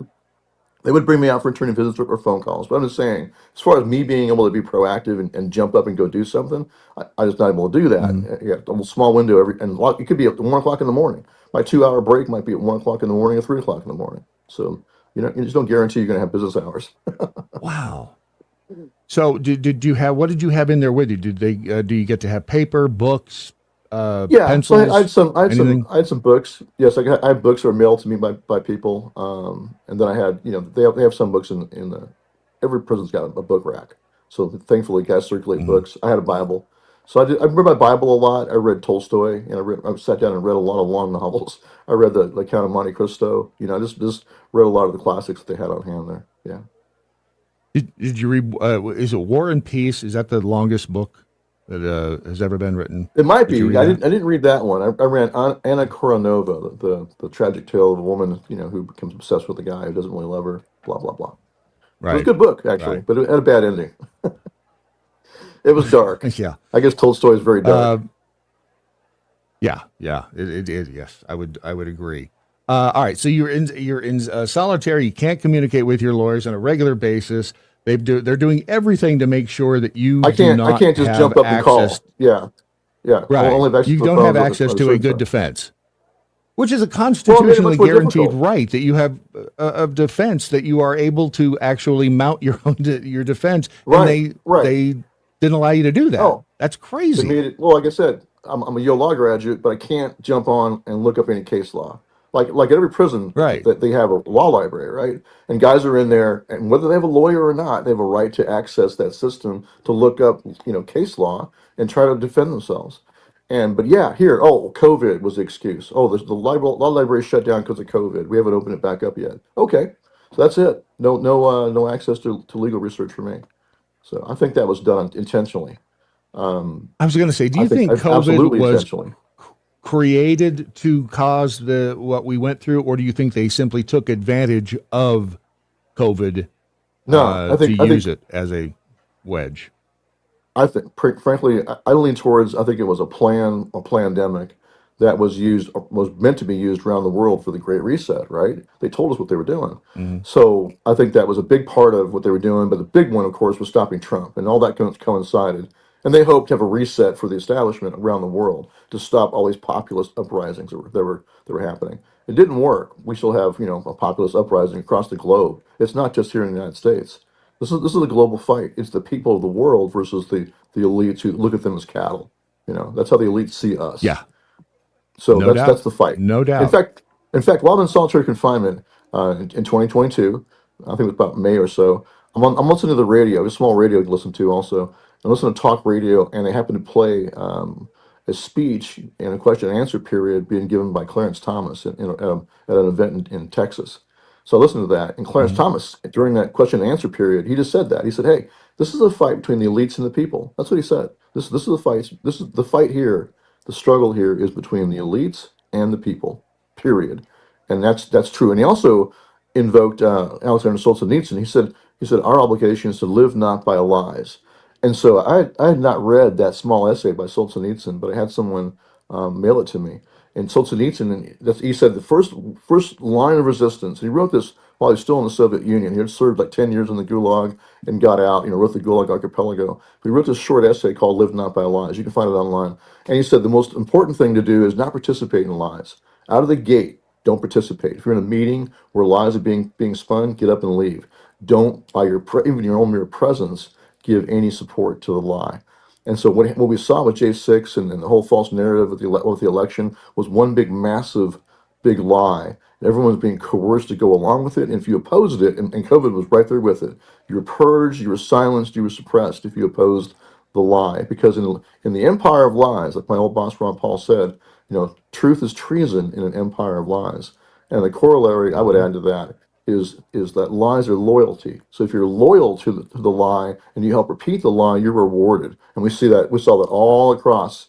They would bring me out for attorney visits or phone calls. But I'm just saying, as far as me being able to be proactive and jump up and go do something, I just not able to do that. Yeah, a little small window it could be at 1 o'clock in the morning. My 2 hour break might be at 1 o'clock in the morning or 3 o'clock in the morning. So you just don't guarantee you're going to have business hours. Wow. So did you have, what did you have in there with you? Did they do you get to have paper, books, pencils? So I had some books. Yes, I have books that are mailed to me by people. And then I had, they have some books in every prison's got a book rack. So thankfully guys circulate books. I had a Bible. So I read my Bible a lot. I read Tolstoy, and I sat down and read a lot of long novels. I read the Count of Monte Cristo. Just read a lot of the classics that they had on hand there. Yeah. Did you read? Is it War and Peace? Is that the longest book that has ever been written? It might be. I didn't read that one. I read Anna Karenina, the tragic tale of a woman, who becomes obsessed with a guy who doesn't really love her. Blah blah blah. It was a Right. good book, actually, Right. but it had a bad ending. It was dark. Yeah. I guess Tolstoy is very dark. Yeah. Yeah. Yes, I would agree. All right. So you're in solitary. You can't communicate with your lawyers on a regular basis. They're doing everything to make sure that you do I not can't just have jump up and access. call. Yeah, yeah. I Right. only have access You to the don't have phones access of a to a certain good time. defense, which is a Well, it made it constitutionally much more guaranteed difficult. right that you have of defense, that you are able to actually mount your own your defense, and Right, right. they didn't allow you to do that. Oh, That's they crazy. made it. Well, like I said, I'm a Yale law graduate, but I can't jump on and look up any case law. Like at every prison, Right. that they have a law library, right? And guys are in there, and whether they have a lawyer or not, they have a right to access that system to look up, case law and try to defend themselves. But yeah, here, oh, COVID was the excuse. Oh, the law library shut down because of COVID. We haven't opened it back up yet. Okay, so that's it. No access to legal research for me. So I think that was done intentionally. I was going to say, do I you think think COVID absolutely was intentionally. created to cause the what we went through, or do you think they simply took advantage of COVID No, to use it as a wedge? frankly, I lean towards. I think it was a pandemic that was meant to be used around the world for the Great Reset. Right? They told us what they were doing. Mhm. So I think that was a big part of what they were doing. But the big one, of course, was stopping Trump, and all that coincided. And they hoped to have a reset for the establishment around the world to stop all these populist uprisings that were happening. It didn't work. We still have a populist uprising across the globe. It's not just here in the United States. This is a global fight. It's the people of the world versus the elites who look at them as cattle. That's how the elites see us. Yeah, So no that's doubt, the fight. no In doubt. fact, in fact, while I'm in solitary confinement in 2022, I think it was about May or so. I'm listening to the radio, a small radio to listen to also. I'm listening to talk radio, and they happen to play a speech and a question and answer period being given by Clarence Thomas at an event in Texas. So I listened to that, and Clarence Mhm. Thomas during that question and answer period, he just said that. He said, "Hey, this is a fight between the elites and the people." That's what he said. This is the fight. This is the fight here. The struggle here is between the elites and the people, period. And that's true. And he also invoked Alexander Solzhenitsyn. He said our obligation is to live not by lies. And so I had not read that small essay by Solzhenitsyn, but I had someone mail it to me. And Solzhenitsyn, he said the first line of resistance. He wrote this while he was still in the Soviet Union. He had served like 10 years in the Gulag and got out. Wrote the Gulag Archipelago. But he wrote this short essay called "Live Not by Lies." You can find it online. And he said the most important thing to do is not participate in lies. Out of the gate, don't participate. If you're in a meeting where lies are being spun, get up and leave. Don't, by even your own mere presence, give any support to the lie. And so what we saw with J6 and the whole false narrative with the election was one big, massive, big lie. And everyone was being coerced to go along with it. And if you opposed it, and COVID was right there with it, you were purged, you were silenced, you were suppressed if you opposed the lie. Because in the empire of lies, like my old boss Ron Paul said, truth is treason in an empire of lies. And the corollary I would add to that is that lies are loyalty. So if you're loyal to the lie and you help repeat the lie, you're rewarded. And we saw that all across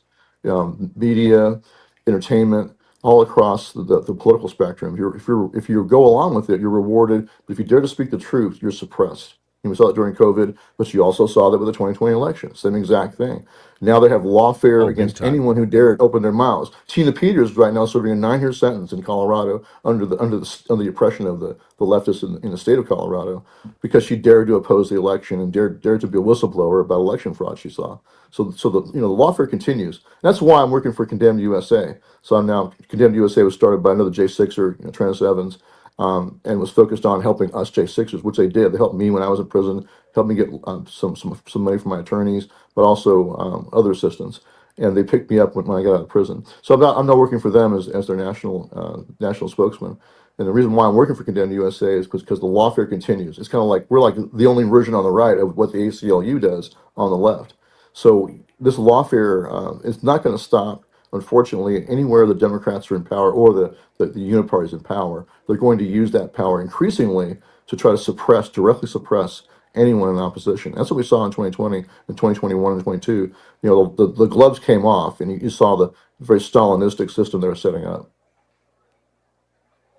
media, entertainment, all across the political spectrum. If you go along with it, you're rewarded. But if you dare to speak the truth, you're suppressed. And we saw it during COVID, but you also saw that with the 2020 election. Same exact thing. Now they have lawfare Oh, big against time. anyone who dared open their mouths. Tina Peters right now serving a 9-year sentence in Colorado under the oppression of the leftists in the state of Colorado because she dared to oppose the election and dared to be a whistleblower about election fraud she saw. So the lawfare continues. That's why I'm working for Condemned USA. So I'm now Condemned USA was started by another J6er, Travis Evans, and was focused on helping us J6ers, which they did. They helped me when I was in prison, helped me get some money from my attorneys, but also other assistance. And they picked me up when I got out of prison. So I'm not working for them as their national spokesman. And the reason why I'm working for Condemned USA is because the lawfare continues. It's kind of like we're like the only version on the right of what the ACLU does on the left. So this lawfare is not going to stop. Unfortunately, anywhere the Democrats are in power or the uniparty is in power, they're going to use that power increasingly to try to directly suppress anyone in opposition. That's what we saw in 2020 and 2021 and 22. The gloves came off, and you saw the very Stalinistic system they were setting up.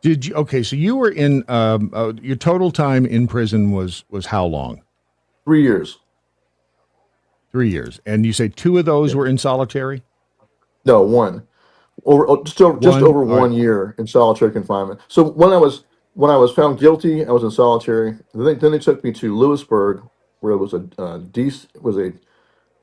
Did you? Okay, so you were in. Your total time in prison was how long? 3 years. 3 years, and you say two of those were in solitary. No, one. Just One. over All right. 1 year in solitary confinement. So when I was found guilty, I was in solitary. Then they took me to Lewisburg, where it was a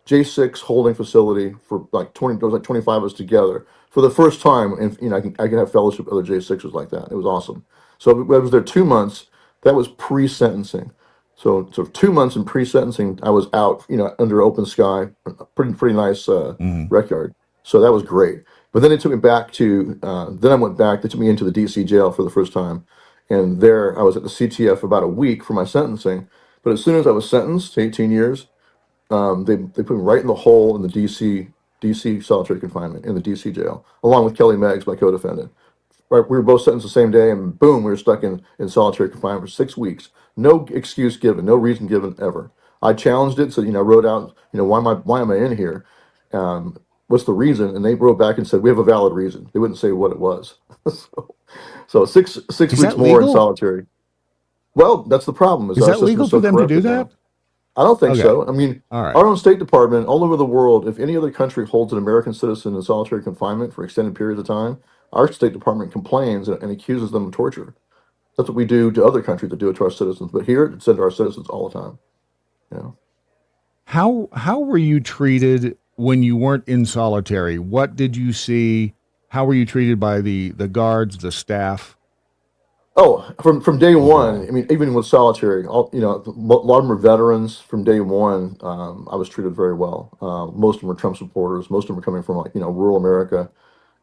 J6 holding facility for like 20. There was like 25 of us together for the first time, and I can have fellowship with other J6ers like that. It was awesome. So I was there 2 months. That was pre-sentencing. So 2 months in pre-sentencing, I was out, under open sky, pretty nice rec yard. So that was great. But then they took me back to. Then I went back. They took me into the DC jail for the first time, and there I was at the CTF for about a week for my sentencing. But as soon as I was sentenced to 18 years, they put me right in the hole in the DC solitary confinement in the DC jail, along with Kelly Meggs, my co-defendant. Right, we were both sentenced the same day, and boom, we were stuck in solitary confinement for 6 weeks. No excuse given, no reason given ever. I challenged it, so wrote out, why am I in here? What's the reason? And they wrote back and said we have a valid reason. They wouldn't say what it was. so six Is weeks that more in legal? solitary. Well, that's the problem. Is Is our that system legal is for so them to do corrupted now? that? I don't think Okay. so. I mean, All right. our own State Department, all over the world, if any other country holds an American citizen in solitary confinement for extended periods of time, our State Department complains and accuses them of torture. That's what we do to other countries that do it to our citizens. But here, it's done to our citizens all the time. You know. How were you treated when you weren't in solitary? What did you see? How were you treated by the guards, the staff? Oh, from day one. Overall. I mean, even with solitary, a lot of them are veterans. From day one, I was treated very well. Most of them are Trump supporters. Most of them are coming from rural America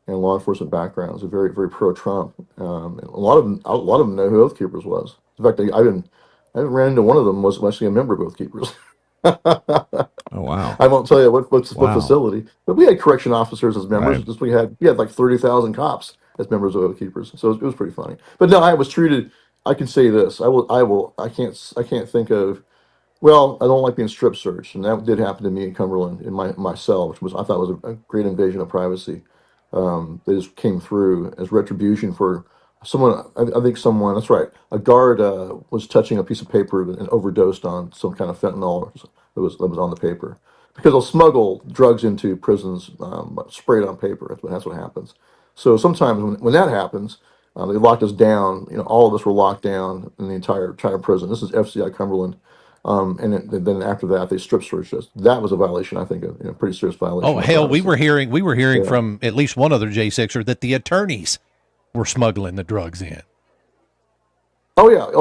and law enforcement backgrounds. They're very very pro Trump. And a lot of them know who Oath Keepers was. In fact, I even ran into one of them was actually a member of Oath Keepers. Oh wow. I won't tell you what Wow. facility, but we had correction officers as members. Right. Just we had like 30,000 cops as members of Oath Keepers, so it was pretty funny. But no, I was treated. I can say this. I can't think of. Well, I don't like being strip searched, and that did happen to me in Cumberland in my cell, which was I thought was a great invasion of privacy. They just came through as retribution for someone. I think someone. That's right. A guard was touching a piece of paper and overdosed on some kind of fentanyl that was on the paper because they'll smuggle drugs into prisons, sprayed on paper. That's what happens. So sometimes when that happens, they locked us down. All of us were locked down in the entire prison. This is FCI Cumberland. And then after that, they strip searched us. That was a violation, I think, a pretty serious violation Oh of hell, we privacy. were hearing Yeah. from at least one other J6er that the attorneys were smuggling the drugs in. Oh yeah.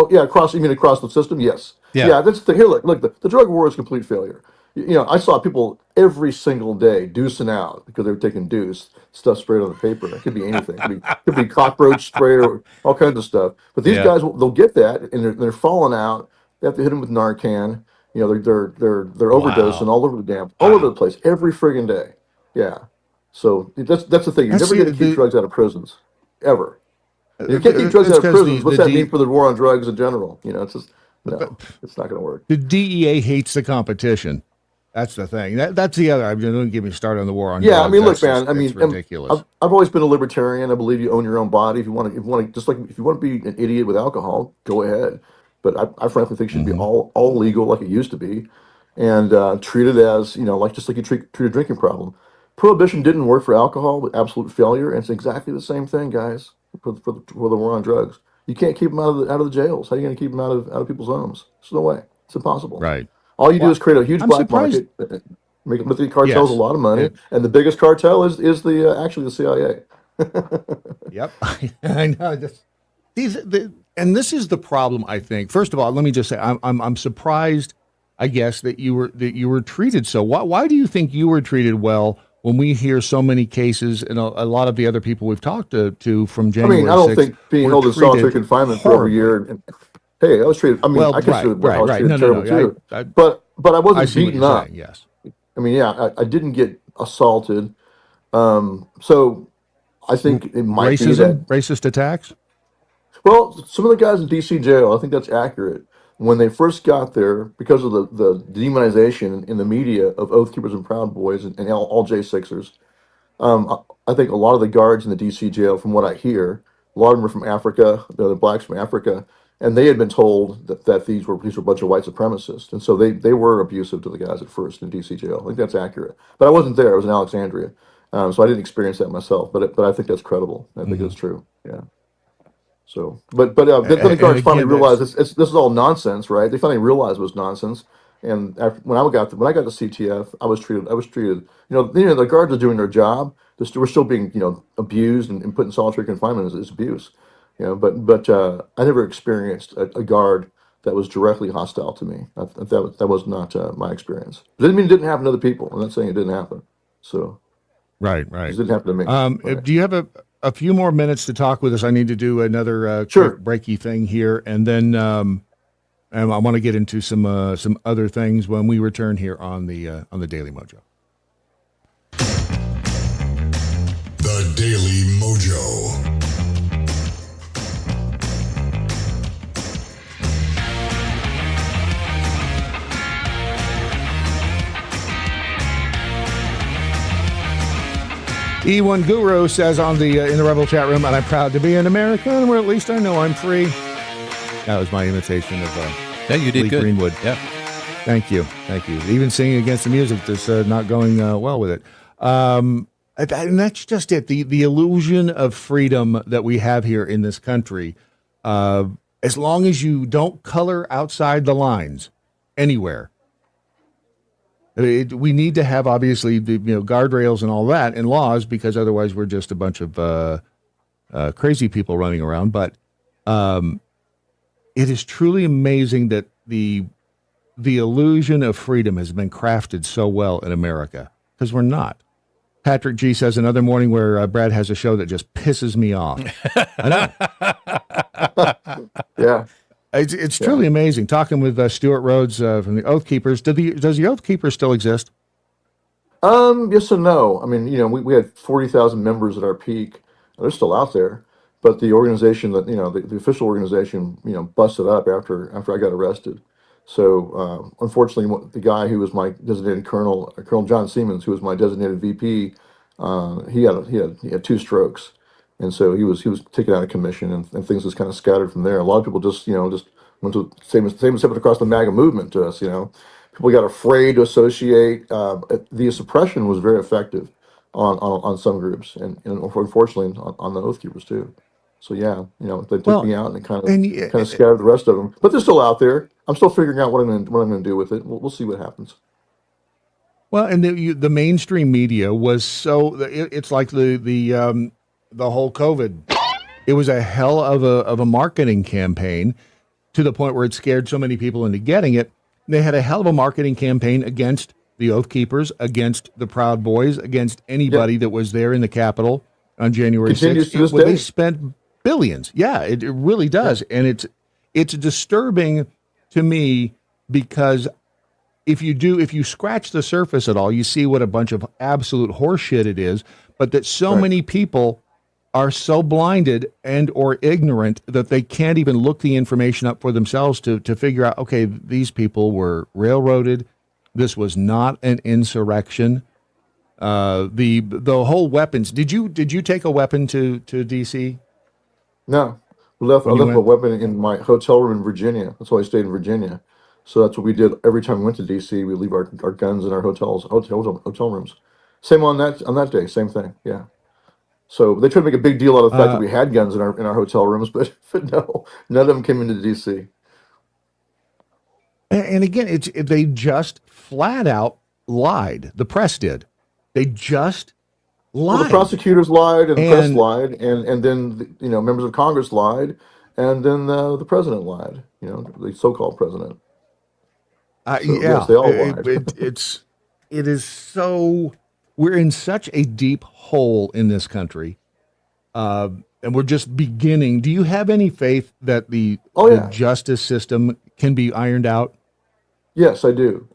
You mean across the system? Yes. Yeah. Yeah. That's the thing. Here, look. The drug war is a complete failure. I saw people every single day deucing out because they were taking deuce stuff sprayed on the paper. It could be anything. It could be cockroach spray or all kinds of stuff. But these Yeah. guys, they'll get that and they're falling out. They have to hit them with Narcan. They're overdosing Wow. all over the place every friggin' day. Yeah. So that's the thing. You're That's never going to keep drugs out of prisons ever. You can't keep drugs it's out of because prisons. What's that mean for the war on drugs in general? It's just no, it's not going to work. the DEA hates the competition. That's the thing. That's the other. I mean, don't get me started on the war on Yeah, I drugs. mean, look, That's just, man. I it's mean, ridiculous. I've always been a libertarian. I believe you own your own body. If you want to, just like if you want to be an idiot with alcohol, go ahead. But I frankly think it should be Mhm. all legal like it used to be, and treated as like just like you treat a drinking problem. Prohibition didn't work for alcohol with absolute failure, and it's exactly the same thing, guys. For the war on drugs, you can't keep them out of the jails. How are you going to keep them out of people's homes? There's no way. It's impossible. Right. All you do Well, is create a huge I'm black surprised. market, make the cartels a Yes. lot of money, And, and the biggest cartel is the actually the CIA. yep. I know. And this is the problem. I think. First of all, let me just say, I'm surprised. I guess that you were treated so. Why do you think you were treated well when we hear so many cases and a lot of the other people we've talked to from I January mean, I don't 6th think being were held in solitary treated consider for over a horribly? year. Hey, I was treated. I mean, Well, I consider I was right. treated No. terrible too. I But I I wasn't see what beaten you're up. saying. Yes. I mean, yeah, I didn't get assaulted. So I think it might be that. Racist attacks. Well, some of the guys in DC jail, I think that's accurate. When they first got there, because of the demonization in the media of Oath Keepers and Proud Boys and all J6ers, I think a lot of the guards in the DC jail, from what I hear, A lot of them were from Africa, the blacks from Africa, and they had been told that these were a bunch of white supremacists, and so they were abusive to the guys at first in DC jail. I think that's accurate, but I wasn't there. I was in Alexandria, so I didn't experience that myself. But I think that's credible. I think that's true. Yeah. So, then the guards finally realized this is all nonsense, right? They finally realized it was nonsense. And when I got to CTF, I was treated. The guards are doing their job. We're still being abused and put in solitary confinement is abuse. I never experienced a guard that was directly hostile to me. That was not my experience. It didn't mean it didn't happen to other people. I'm not saying it didn't happen. So, Right. it didn't happen to me. Right. Do you have a few more minutes to talk with us? I need to do another Sure. quick breaky thing here, and then and I want to get into some other things when we return here on the Daily Mojo. The Daily Mojo. E1 Guru says on the in the Rebel chat room, and I'm proud to be an American, or at least I know I'm free. That was my imitation of yeah, you did Lee good. Greenwood. Yeah. Thank you. Even singing against the music that's not going well with it. And that's just it. The illusion of freedom that we have here in this country, as long as you don't color outside the lines anywhere. We need to have, obviously, the guardrails and all that and laws, because otherwise we're just a bunch of crazy people running around. But it is truly amazing that the illusion of freedom has been crafted so well in America, because we're not. Patrick G says another morning where Brad has a show that just pisses me off. I know. Yeah. It's truly amazing. Talking with Stewart Rhodes from the Oath Keepers. Does the Oath Keepers still exist? Yes and no. I mean, we had 40,000 members at our peak. They're still out there, but the organization that the official organization busted up after I got arrested. So unfortunately, the guy who was my designated colonel, Colonel John Siemens, who was my designated VP, he had 2 strokes, and so he was taken out of commission, and things just kind of scattered from there. A lot of people just went to same as happened across the MAGA movement to us. People got afraid to associate. The suppression was very effective on some groups, and unfortunately on the Oath Keepers too. So yeah, they took me out and kind of scattered the rest of them, but they're still out there. I'm still figuring out what I'm going to do with it. We'll see what happens. Well, and the mainstream media was it's like the whole COVID. It was a hell of a marketing campaign, to the point where it scared so many people into getting it. They had a hell of a marketing campaign against the Oath Keepers, against the Proud Boys, against anybody that was there in the Capitol on January 6th. They spent billions. Yeah, it really does. Yeah. And it's disturbing to me, because if you scratch the surface at all, you see what a bunch of absolute horseshit it is, but that so many people are so blinded and or ignorant that they can't even look the information up for themselves to figure out, okay, these people were railroaded. This was not an insurrection. The whole weapons. Did you take a weapon to DC? No. I left my weapon in my hotel room in Virginia. That's why I stayed in Virginia. So that's what we did every time we went to DC. We leave our guns in our hotel rooms. Same on that day. Same thing. Yeah. So they tried to make a big deal out of the fact that we had guns in our hotel rooms, but no, none of them came into DC. And again, they just flat out lied. The press did. They just lied. Well, the prosecutors lied, and the press lied, and then members of Congress lied, and then the president lied. The so-called president. Yeah, yes, they all lied. It is so. We're in such a deep hole in this country, and we're just beginning. Do you have any faith that the justice system can be ironed out? Yes, I do.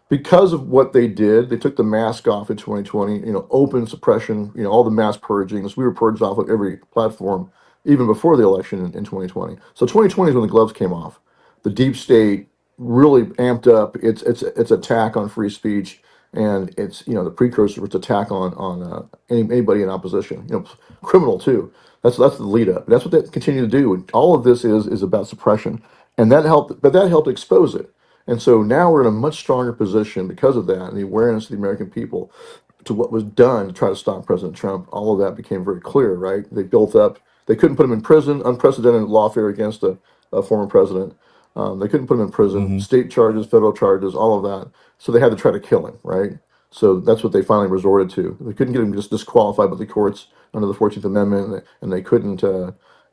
Because of what they did, they took the mask off in 2020, open suppression, all the mass purgings. We were purged off of every platform, even before the election in 2020. So 2020 is when the gloves came off. The deep state really amped up its attack on free speech and it's the precursor to attack on anybody in opposition. Criminal too. That's the lead up. That's what they continue to do. All of this is about suppression, and that helped expose it. And so now we're in a much stronger position because of that and the awareness of the American people to what was done to try to stop President Trump. All of that became very clear, right? They built up. They couldn't put him in prison. Unprecedented lawfare against a former president. They couldn't put him in prison. State charges, federal charges, all of that. So they had to try to kill him, right? So that's what they finally resorted to. They couldn't get him just disqualified by the courts under the 14th Amendment, and they couldn't, put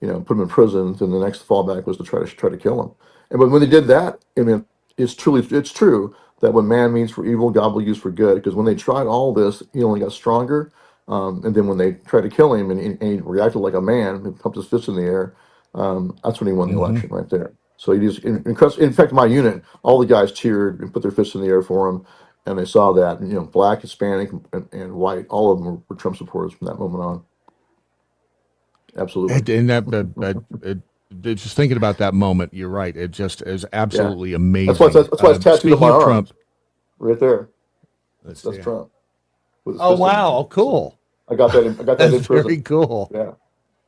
him in prison. Then the next fallback was to try to kill him. And when they did that, I mean, it's true that when man means for evil, God will use for good. Because when they tried all this, he only got stronger. And then when they tried to kill him, and he reacted like a man, he pumped his fist in the air. That's when he won the election right there. So he just, in fact, my unit, all the guys cheered and put their fists in the air for him, and they saw that. And, black, Hispanic, and white, all of them were Trump supporters from that moment on. Absolutely. And that, just thinking about that moment, you're right. It just is absolutely amazing. That's why it's tattooed on my arm. Trump, right there. That's Trump. Oh wow, cool. I got that in prison. Very cool. Yeah.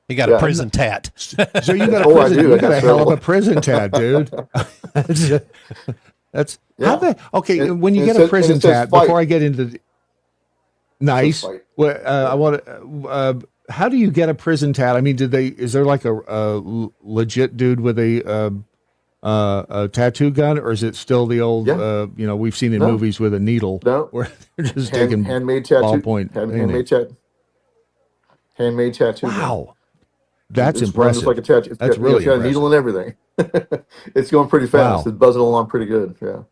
He got a prison tat. So you got a prison, you got a hell of a prison tat, dude. That's how they when you get a prison tat, before I get into nice. I want to how do you get a prison tat? I mean, is there like a legit dude with a tattoo gun, or is it still the old we've seen in movies with a needle where they're just taking handmade tattoo ballpoint handmade tattoo. Wow. That's it's impressive. Just like a tattoo. That's really it's got a needle and everything. It's going pretty fast. Wow. It's buzzing along pretty good. Yeah.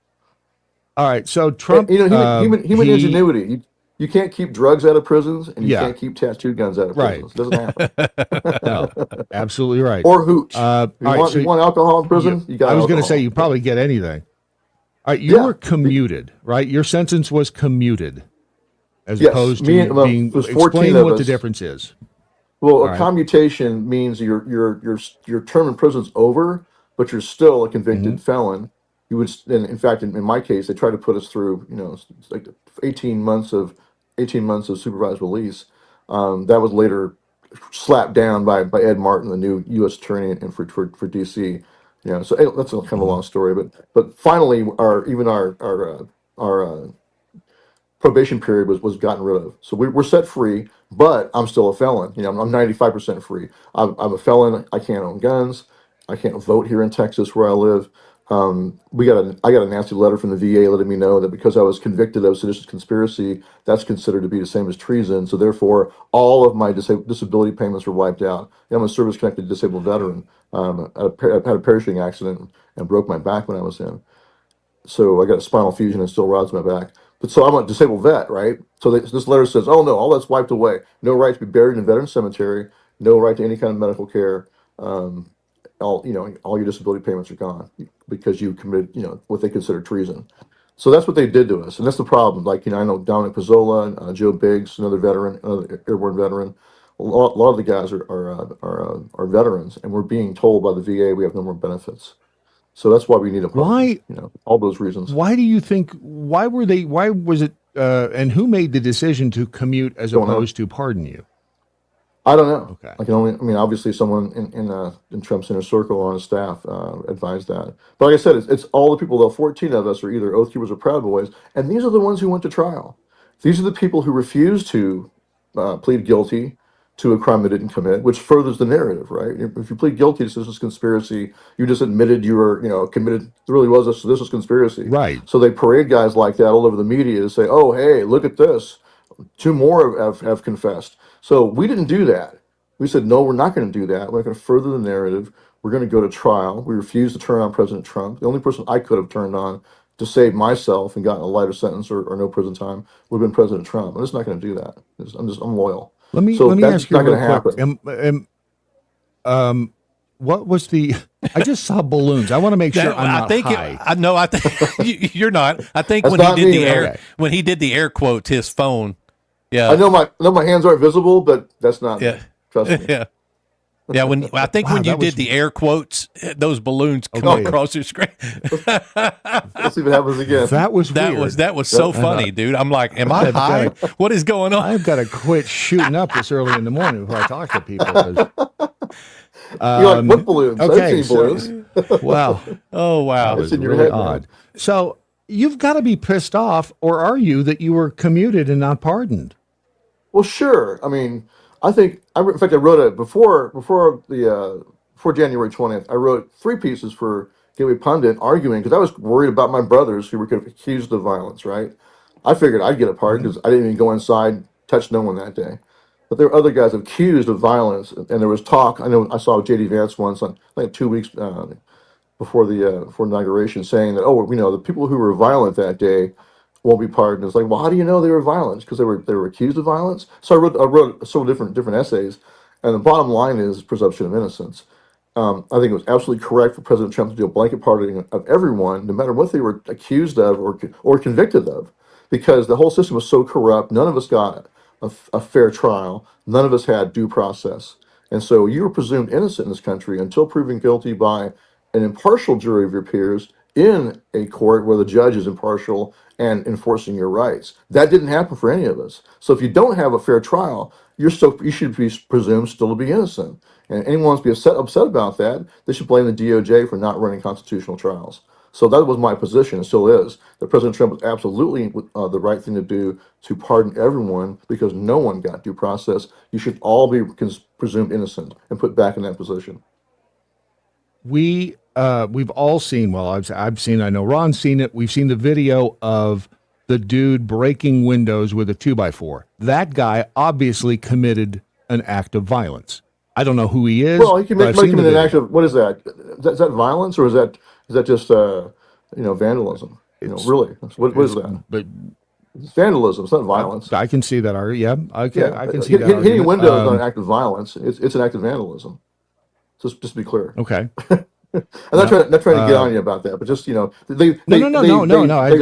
All right. So Trump, human ingenuity. You can't keep drugs out of prisons, and you can't keep tattoo guns out of prisons. It doesn't happen. No, absolutely right. Or hooch. You want alcohol in prison? You got. I was going to say you probably get anything. All right, you were commuted, right? Your sentence was commuted, as opposed to being. Explain what the difference is. Well, a commutation means your term in prison's over, but you're still a convicted felon. You would, and in fact, in my case, they tried to put us through, it's like 18 months of supervised release. That was later slapped down by Ed Martin, the new U.S. attorney, and for D.C. So that's kind of a long story, but finally, our probation period was gotten rid of. So we're set free, but I'm still a felon. I'm 95% free. I'm a felon. I can't own guns. I can't vote here in Texas where I live. I got a nasty letter from the VA letting me know that because I was convicted of seditious conspiracy, that's considered to be the same as treason. So therefore, all of my disability payments were wiped out. I'm a service-connected disabled veteran. I had a parachuting accident and broke my back when I was in. So I got a spinal fusion and still rods in my back. But so I'm a disabled vet, right? So this letter says, oh no, all that's wiped away. No right to be buried in a veteran cemetery. No right to any kind of medical care. All your disability payments are gone because you committed, what they consider treason. So that's what they did to us, and that's the problem. Like, I know Dominic Pizzola, Joe Biggs, another veteran, another airborne veteran. A lot of the guys are veterans, and we're being told by the VA we have no more benefits. So that's why we need a pardon. Why? All those reasons. Why do you think? Why was it? And who made the decision to commute as opposed to pardon you? I don't know. Okay. Obviously someone in Trump's inner circle or on his staff advised that. But like I said, it's all the people, though 14 of us are either Oath Keepers or Proud Boys, and these are the ones who went to trial. These are the people who refused to plead guilty to a crime they didn't commit, which furthers the narrative, right? If you plead guilty to seditious conspiracy, you just admitted you were, committed, there really was a seditious conspiracy. Right. So they parade guys like that all over the media to say, oh, hey, look at this. 2 more have confessed. So we didn't do that. We said, no, we're not going to do that. We're going to further the narrative. We're going to go to trial. We refused to turn on President Trump. The only person I could have turned on to save myself and gotten a lighter sentence or no prison time would have been President Trump. I'm just not going to do that. I'm loyal. Let me ask you real quick. What was the? I just saw balloons. I want to make sure I'm not high. I think you're not. I think That's when he did the air quotes, his phone. Yeah, I know my hands aren't visible, but that's not. Yeah, trust me. Yeah. When you did the air quotes, those balloons come Okay. across your screen. Let's see if it happens again. That was weird. That was so funny, dude. I'm like, am I high? What is going on? I've got to quit shooting up this early in the morning before I talk to people. 'Cause, You're like, what balloons? okay, I've seen balloons. wow. Oh wow. That was in your really head, man. odd. So you've got to be pissed off, or are you, that you were commuted and not pardoned? Well, sure. I mean, I think, in fact, I wrote it before January 20th. I wrote 3 pieces for Gateway Pundit arguing because I was worried about my brothers who were accused of violence. Right? I figured I'd get a pardon because I didn't even go inside, touch no one that day. But there were other guys accused of violence, and there was talk. I know I saw J.D. Vance once, I think 2 weeks before inauguration, saying that, oh, the people who were violent that day won't be pardoned. It's like, well, how do you know they were violent? Because they were accused of violence. So I wrote several different essays, and the bottom line is presumption of innocence. I think it was absolutely correct for President Trump to do a blanket pardoning of everyone, no matter what they were accused of or convicted of, because the whole system was so corrupt. None of us got a fair trial. None of us had due process, and so you were presumed innocent in this country until proven guilty by an impartial jury of your peers in a court where the judge is impartial and enforcing your rights. That didn't happen for any of us. So if you don't have a fair trial, you should be presumed still to be innocent. And anyone wants to be upset about that, they should blame the DOJ for not running constitutional trials. So that was my position, and still is, that President Trump was absolutely the right thing to do to pardon everyone because no one got due process. You should all be presumed innocent and put back in that position. We've all seen, well, I've seen, I know Ron's seen it. We've seen the video of the dude breaking windows with a 2x4. That guy obviously committed an act of violence. I don't know who he is. Well, he committed an act of, what is that? Is that violence, or is that just vandalism? Really, what is that? But it's vandalism. It's not violence. I can see that. Yeah, I can see that. Hitting windows is not an act of violence. It's an act of vandalism. Just to be clear. Okay. I'm not trying to get on you about that, but just they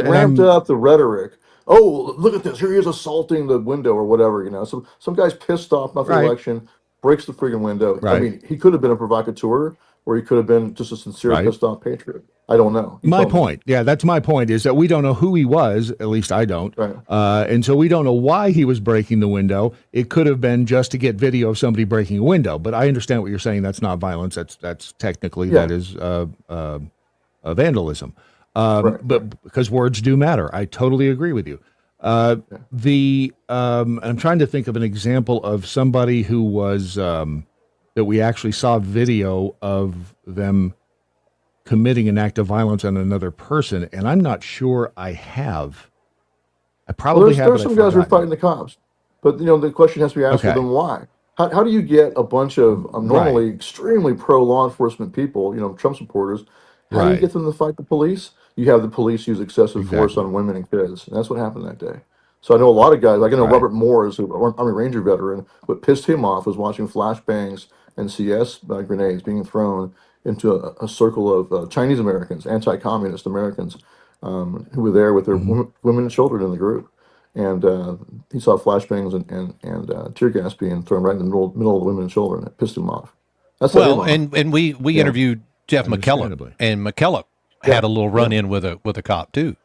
ramped up the rhetoric. Oh, look at this! Here he is assaulting the window or whatever. Some guy's pissed off about the election, breaks the friggin' window. Right. I mean, he could have been a provocateur, or he could have been just a sincere pissed off patriot. I don't know. My point, that's my point, is that we don't know who he was. At least I don't. Right. And so we don't know why he was breaking the window. It could have been just to get video of somebody breaking a window. But I understand what you're saying. That's not violence. That's technically that is vandalism. But because words do matter, I totally agree with you. I'm trying to think of an example of somebody who was that we actually saw video of them committing an act of violence on another person, and I'm not sure I have. I probably have. There's some guys who are fighting the cops, but the question has to be asked for them why. How do you get a bunch of normally extremely pro law enforcement people, Trump supporters? How do you get them to fight the police? You have the police use excessive force on women and kids, and that's what happened that day. So I know a lot of guys. Like I know Robert Moores, who Army Ranger veteran. What pissed him off was watching flashbangs and CS grenades being thrown into a circle of Chinese Americans, anti-communist Americans, who were there with their women and children in the group. And he saw flashbangs and tear gas being thrown right in the middle of the women and children. It pissed him off. And we interviewed Jeff McKellop, and McKellop had a little run-in with a cop too.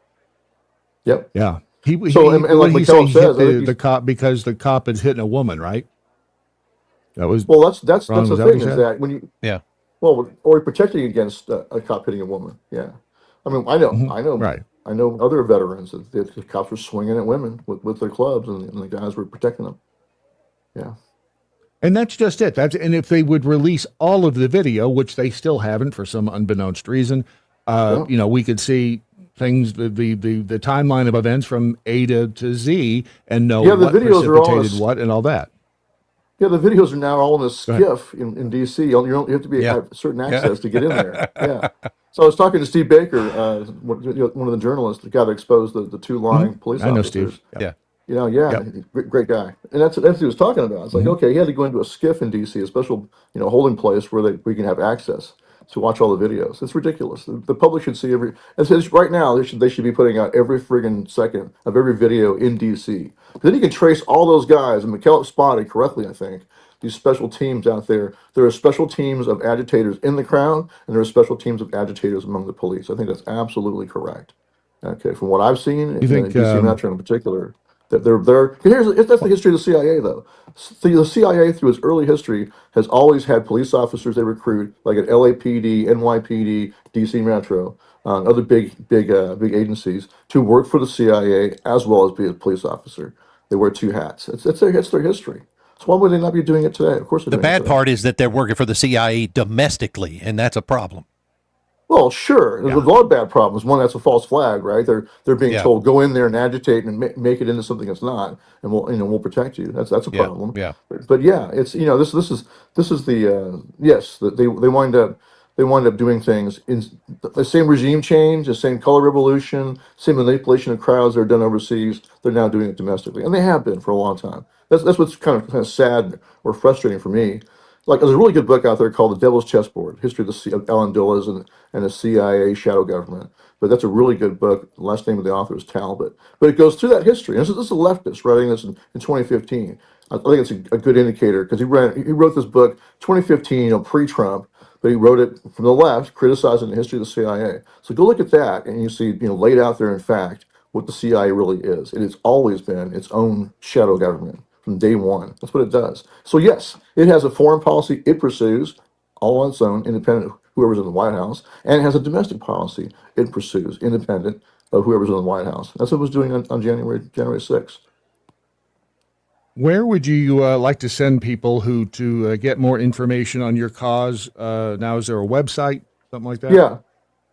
Yep. Yeah. And like McKellop says, the cop because the cop is hitting a woman, right? That was that's Ron, the thing is that when you or protecting against a cop hitting a woman. Yeah, I mean I know other veterans that the cops were swinging at women with their clubs, and the guys were protecting them. Yeah. And that's just it. And if they would release all of the video, which they still haven't for some unbeknownst reason, we could see things, the timeline of events from A to Z, and know what precipitated what and all that. Yeah, the videos are now all in a skiff in D.C. You have to have certain access to get in there. Yeah. So I was talking to Steve Baker, one of the journalists, the guy that exposed the two lying police officers. I know Steve. Great guy. And that's what he was talking about. It's like, okay, he had to go into a skiff in D.C., a special holding place where we can have access. to watch all the videos. It's ridiculous. The public should see right now, they should be putting out every friggin' second of every video in DC. Then you can trace all those guys, and McKellop spotted correctly, I think, these special teams out there. There are special teams of agitators in the crowd, and there are special teams of agitators among the police. I think that's absolutely correct. Okay, from what I've seen, You think, DC Metro in particular, that that's the history of the CIA, though. The CIA, through its early history, has always had police officers they recruit, like at LAPD, NYPD, DC Metro, other big agencies, to work for the CIA as well as be a police officer. They wear two hats. It's their history. So why would they not be doing it today? Of course, The bad part is that they're working for the CIA domestically, and that's a problem. Well, sure. There's a lot of bad problems. One, that's a false flag, right? They're being told go in there and agitate and make it into something it's not, and we'll protect you. That's a problem. Yeah. But yeah, it's this is the yes, they wind up doing things in the same regime change, the same color revolution, same manipulation of crowds that are done overseas. They're now doing it domestically, and they have been for a long time. That's what's kind of sad or frustrating for me. Like, there's a really good book out there called The Devil's Chessboard: History of Alan Dulles and the CIA shadow government. But that's a really good book. The last name of the author is Talbot. But it goes through that history. And this is a leftist writing this in 2015. I think it's a good indicator, because he wrote this book 2015, pre-Trump, but he wrote it from the left, criticizing the history of the CIA. So go look at that, and you see, laid out there in fact what the CIA really is. It has always been its own shadow government from day one. That's what it does. So yes, it has a foreign policy it pursues all on its own, independent of whoever's in the White House, and it has a domestic policy it pursues independent of whoever's in the White House. That's what it was doing on January 6th. Where would you like to send people to get more information on your cause? Now, is there a website, something like that? Yeah,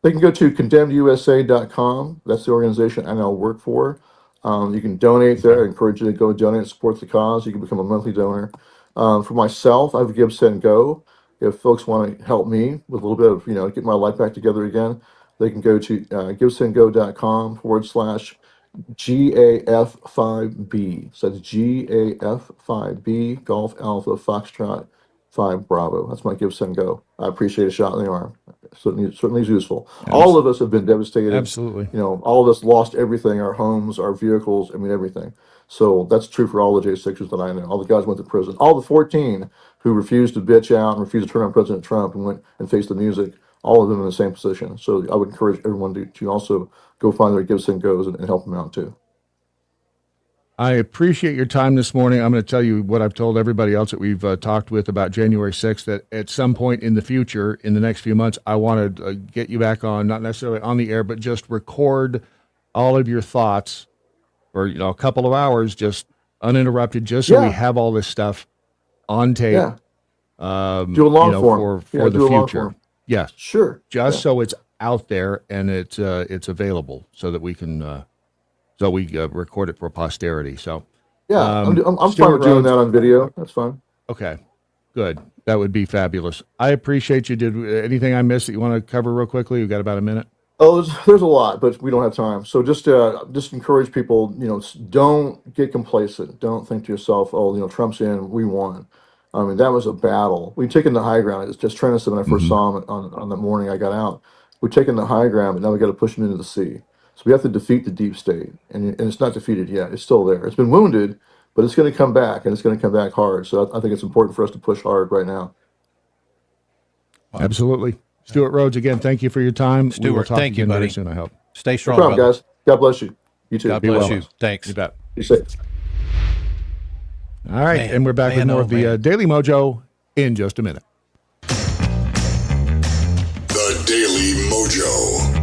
they can go to condemnedusa.com. That's the organization I now work for. You can donate there. I encourage you to go donate and support the cause. You can become a monthly donor. For myself, I have Give, Send, Go. If folks want to help me with a little bit of, get my life back together again, they can go to givesendgo.com/GAF5B. So that's GAF5B, Golf Alpha Foxtrot 5 Bravo. That's my Give, Send, Go. I appreciate a shot in the arm. Certainly is useful. All of us have been devastated. Absolutely. All of us lost everything, our homes, our vehicles, everything. So that's true for all the J6ers that I know. All the guys went to prison. All the 14 who refused to bitch out and refused to turn on President Trump and went and faced the music, all of them in the same position. So I would encourage everyone to also go find their Give, Send, Goes and help them out too. I appreciate your time this morning. I'm going to tell you what I've told everybody else that we've talked with about January 6th, that at some point in the future, in the next few months, I want to get you back on, not necessarily on the air, but just record all of your thoughts for a couple of hours, just uninterrupted, just so we have all this stuff on tape. Yeah. Do a long form for the future. Yes, sure. Just so it's out there and it's available, so that we can record it for posterity. So I'm fine with doing that on video. That's fine. Okay, good. That would be fabulous. I appreciate you. Did anything I missed that you want to cover real quickly? We've got about a minute. Oh, there's a lot, but we don't have time. So just encourage people, don't get complacent. Don't think to yourself, oh, Trump's in, we won. I mean, that was a battle. We've taken the high ground. It's just Trent said when I first saw him on the morning I got out. We've taken the high ground, but now we got to push him into the sea. So we have to defeat the deep state, and it's not defeated yet. It's still there. It's been wounded, but it's going to come back, and it's going to come back hard. So I think it's important for us to push hard right now. Absolutely. Stewart Rhodes, again, thank you for your time. Stewart, thank you, buddy. Very soon, I hope. Stay strong, no problem, guys. God bless you. You too. God bless you. Thanks. You bet. Be safe. All right, and we're back with more of the Daily Mojo in just a minute. The Daily Mojo.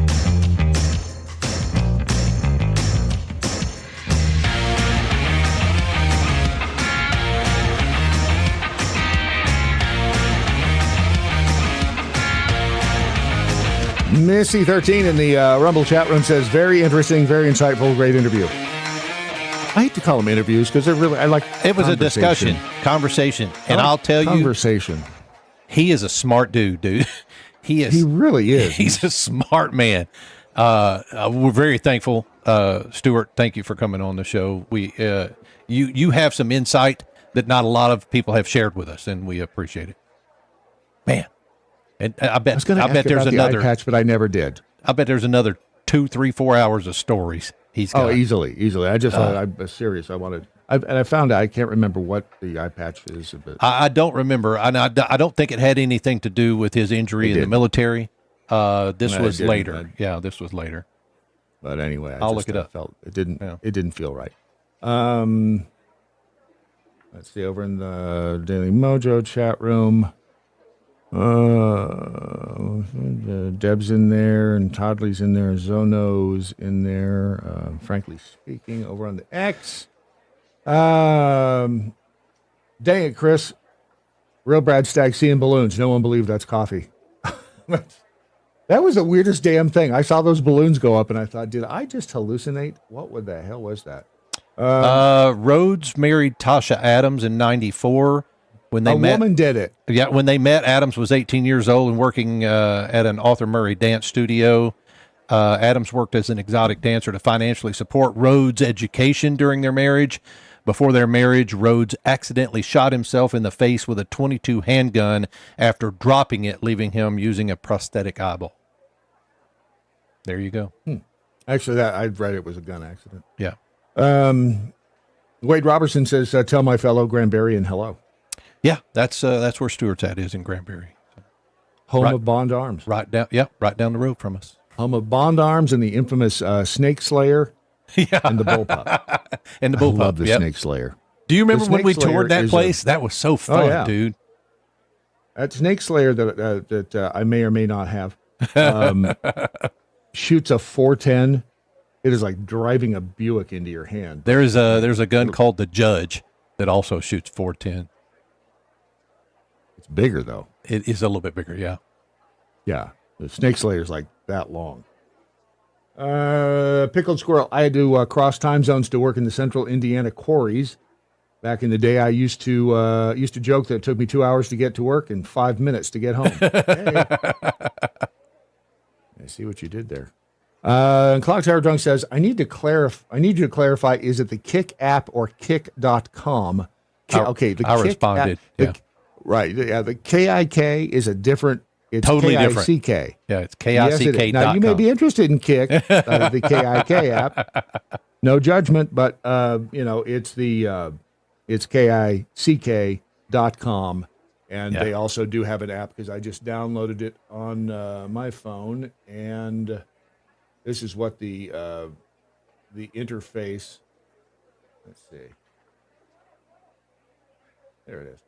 Missy 13 in the Rumble chat room says, very interesting, very insightful, great interview. I hate to call them interviews because they're really, I like it was a discussion, conversation. And I'll tell you, he is a smart dude. He really is. He's a smart man. We're very thankful. Stewart, thank you for coming on the show. You have some insight that not a lot of people have shared with us, and we appreciate it. Man. And I I bet was going to I ask bet there's about the another eye patch, but I never did. I bet there's another 2, 3, 4 hours of stories he's got. Oh, easily. I just, I'm serious. I found out. I can't remember what the eye patch is. But I don't remember. I don't think it had anything to do with his injury in the military. This No, it was didn't. later. Yeah, this was later. But anyway, I'll look it up. Felt it didn't. Yeah. It didn't feel right. Let's see, over in the Daily MoJo chat room. Deb's in there, and Toddley's in there. Zono's in there. Frankly speaking, over on the X. Dang it, Chris. Real Brad Staggs seeing balloons. No one believed that's coffee. That was the weirdest damn thing. I saw those balloons go up, and I thought, did I just hallucinate? What the hell was that? Rhodes married Tasha Adams in 94. When they met, woman did it. Yeah, when they met, Adams was 18 years old and working at an Arthur Murray dance studio. Adams worked as an exotic dancer to financially support Rhodes' education during their marriage. Before their marriage, Rhodes accidentally shot himself in the face with a .22 handgun after dropping it, leaving him using a prosthetic eyeball. There you go. Actually, that I read it was a gun accident. Yeah. Wade Robertson says, "Tell my fellow Granbury hello." Yeah, that's where Stewart's at is in Granbury. Home of Bond Arms. Right down the road from us. Home of Bond Arms and the infamous Snake Slayer. Yeah. And the Bullpup. And the Bullpup. I love the Snake Slayer. Do you remember when we Snake Slayer toured that is place? That was so fun, dude. That Snake Slayer that I may or may not have shoots a 410. It is like driving a Buick into your hand. There's a gun called the Judge that also shoots 410. It's bigger though. It is a little bit bigger, yeah. Yeah, the Snake Slayer is like that long. Pickled Squirrel. I had to cross time zones to work in the Central Indiana quarries. Back in the day, I used to joke that it took me 2 hours to get to work and 5 minutes to get home. Hey. I see what you did there. And Clock Tower Drunk says, I need you to clarify, is it the Kick app or kick.com? Okay, the I Kick responded. App, right. Yeah, the KIK is a different. It's totally KICK. different. Yeah, it's KICK. Now, you may be interested in Kick, the KIK app. No judgment, but, it's it's KICK.com. And they also do have an app because I just downloaded it on my phone. And this is what the interface. Let's see. There it is.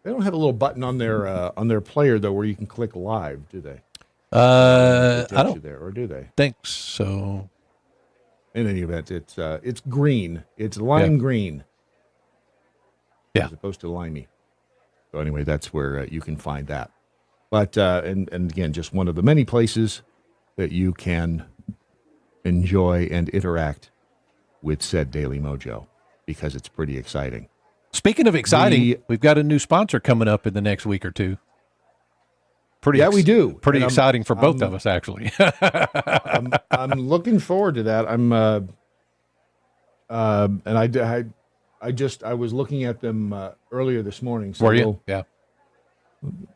They don't have a little button on their player though, where you can click live, do they? I don't there, or do they? Think so. In any event, it's green. It's lime green. Yeah, as opposed to limey. So anyway, that's where you can find that. But and again, just one of the many places that you can enjoy and interact with said Daily MoJo because it's pretty exciting. Speaking of exciting, we've got a new sponsor coming up in the next week or two. We do. Pretty And exciting for both of us, actually. I'm looking forward to that. And I was looking at them earlier this morning. So were you? Yeah.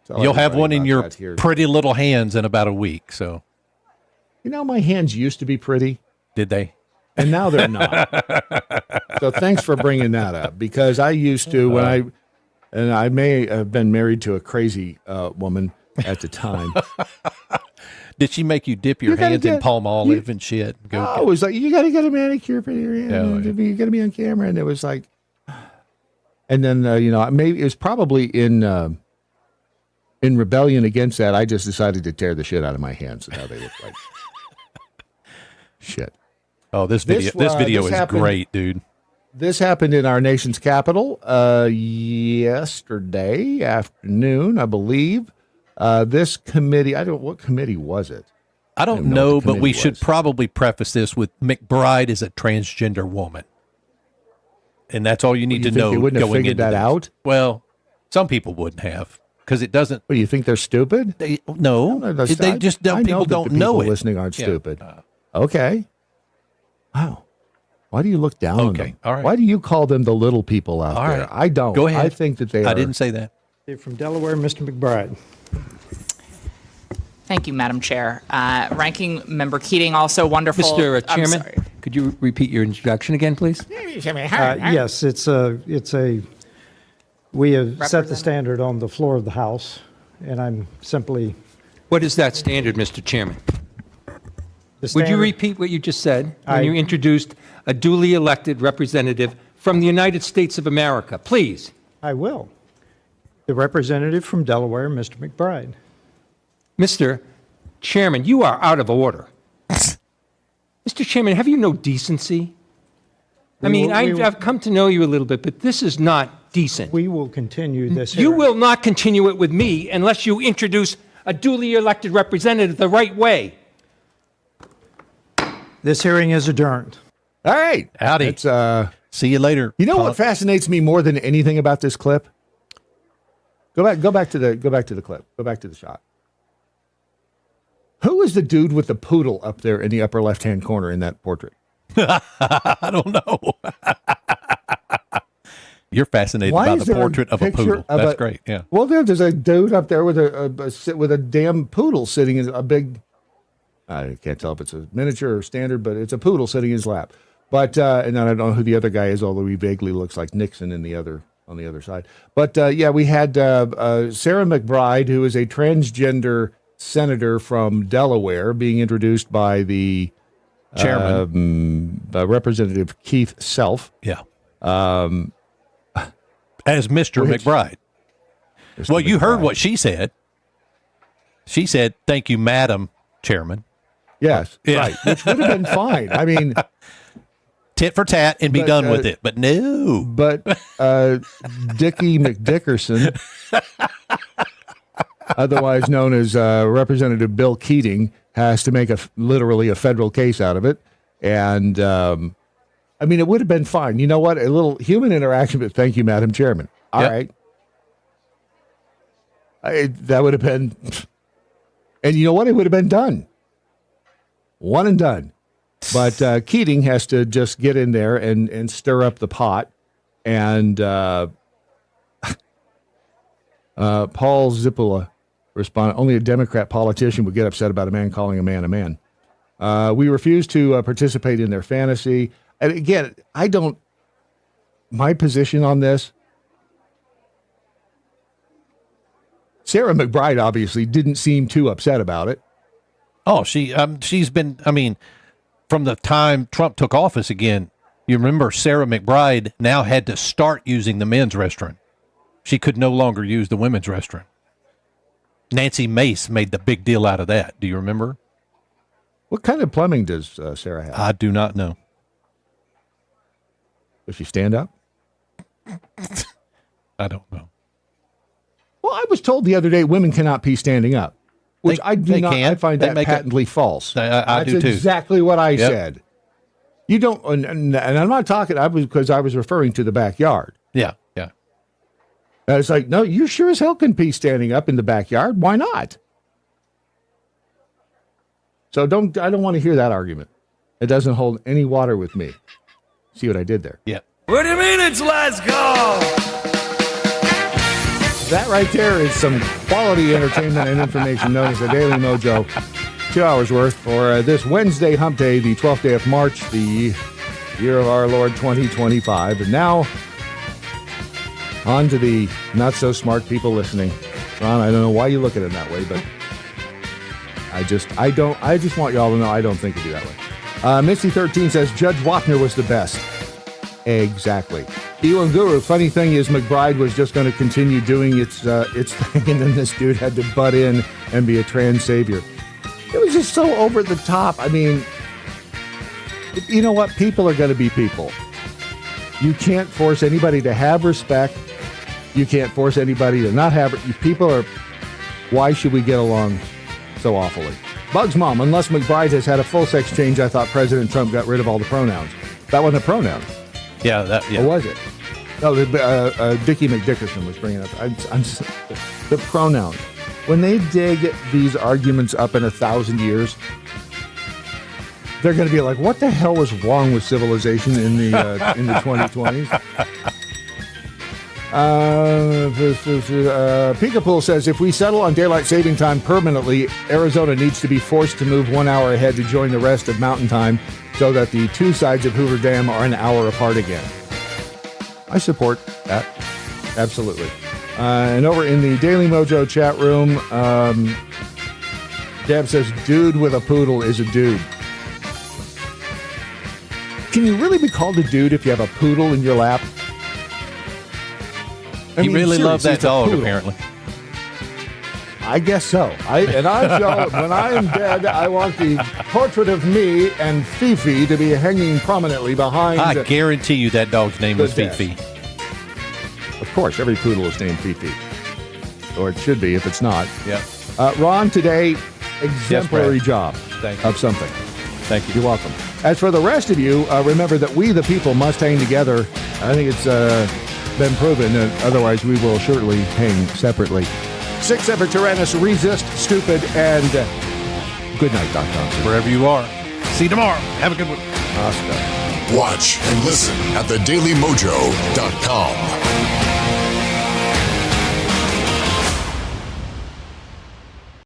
You'll have one in your pretty little hands in about a week. So, my hands used to be pretty. Did they? And now they're not. So thanks for bringing that up, because I used to I may have been married to a crazy woman at the time. Did she make you dip your hands in palm olive and shit? It was like, you got to get a manicure for your hands. You got to be on camera. And it was like, and then, maybe it was probably in rebellion against that. I just decided to tear the shit out of my hands and how they look like shit. Oh, this video is great, dude. This happened in our nation's capital yesterday afternoon, I believe. This committee, what committee was it? I don't know, but we should probably preface this with McBride is a transgender woman. And that's all you need to know. You wouldn't have figured that out? Well, some people wouldn't have, because it doesn't. Well, you think they're stupid? No, they just don't. People don't know it. Listening aren't stupid. Okay. Wow. Why do you look down on them? All right. Why do you call them the little people out there? Right. I don't. Go ahead. I think that they are. I didn't say that. From Delaware, Mr. McBride. Thank you, Madam Chair. Ranking Member Keating, also wonderful. Mr. Chairman, I'm sorry. could you repeat your introduction again, please? Yes, we have set the standard on the floor of the House, and I'm simply... What is that standard, Mr. Chairman? Would you repeat what you just said when you introduced a duly elected representative from the United States of America? Please. I will. The representative from Delaware, Mr. McBride. Mr. Chairman, you are out of order. Mr. Chairman, have you no decency? I've come to know you a little bit, but this is not decent. We will continue this You hearing. will not continue it with me unless you introduce a duly elected representative the right way. This hearing is adjourned. All right. Howdy. See you later. You know what fascinates me more than anything about this clip? Go back to the clip. Go back to the shot. Who is the dude with the poodle up there in the upper left-hand corner in that portrait? I don't know. You're fascinated by the portrait of a poodle. That's great. Yeah. Well, there's a dude up there with a damn poodle sitting in a big. I can't tell if it's a miniature or standard, but it's a poodle sitting in his lap. But and I don't know who the other guy is, although he vaguely looks like Nixon on the other side. But we had Sarah McBride, who is a transgender senator from Delaware, being introduced by the chairman, Representative Keith Self. Yeah. As Mr. McBride. Well, you heard what she said. She said, "Thank you, Madam Chairman." Yes, right, which would have been fine. I mean, tit for tat and be done with it. But no. But Dickie McDickerson, otherwise known as Representative Bill Keating, has to make literally a federal case out of it. And, it would have been fine. You know what? A little human interaction, but thank you, Madam Chairman. All right. That would have been... And you know what? It would have been done. One and done. But Keating has to just get in there and stir up the pot. And Paul Zippola responded, only a Democrat politician would get upset about a man calling a man a man. We refuse to participate in their fantasy. And again, my position on this, Sarah McBride obviously didn't seem too upset about it. Oh, she's been, from the time Trump took office again, you remember Sarah McBride now had to start using the men's restroom. She could no longer use the women's restroom. Nancy Mace made the big deal out of that. Do you remember? What kind of plumbing does Sarah have? I do not know. Does she stand up? I don't know. Well, I was told the other day women cannot pee standing up, which I find that patently false. I do too. That's exactly what I said. You don't, and I'm not talking, because I was referring to the backyard. Yeah. And it's like, no, you sure as hell can pee standing up in the backyard. Why not? So I don't want to hear that argument. It doesn't hold any water with me. See what I did there? Yeah. What do you mean it's let's go? That right there is some quality entertainment and information known as the Daily MoJo. 2 hours worth for this Wednesday, hump day, the 12th day of March, the year of our Lord 2025. And now, on to the not-so-smart people listening. Ron, I don't know why you look at it that way, but I just want you all to know I don't think of you that way. Misty13 says Judge Wapner was the best. Exactly. Ewan Guru, funny thing is McBride was just going to continue doing its thing, and then this dude had to butt in and be a trans savior. It was just so over the top. I mean, you know what? People are going to be people. You can't force anybody to have respect. You can't force anybody to not have it. People are... Why should we get along so awfully? Bugs Mom, unless McBride has had a full sex change, I thought President Trump got rid of all the pronouns. That wasn't a pronoun. Yeah. Or was it? No, Dickie McDickerson was bringing up the pronouns. When they dig these arguments up in 1,000 years, they're going to be like, what the hell was wrong with civilization in the 2020s? Peekapool says, if we settle on daylight saving time permanently, Arizona needs to be forced to move 1 hour ahead to join the rest of Mountain Time so that the two sides of Hoover Dam are an hour apart again. I support that. Absolutely. And over in the Daily MoJo chat room, Deb says, dude with a poodle is a dude. Can you really be called a dude if you have a poodle in your lap? You really love that dog, apparently. I guess so. When I am dead, I want the portrait of me and Fifi to be hanging prominently behind. I guarantee you that dog's name was Fifi. Of course, every poodle is named Fifi. Or it should be if it's not. Yeah. Ron, today, exemplary job of something. Thank you. You're welcome. As for the rest of you, remember that we, the people, must hang together. I think it's been proven that otherwise we will surely hang separately. 6 Ever Tyrannus, resist, stupid, and goodnight, Doc Thompson. Wherever you are. See you tomorrow. Have a good one. Watch and listen at thedailymojo.com.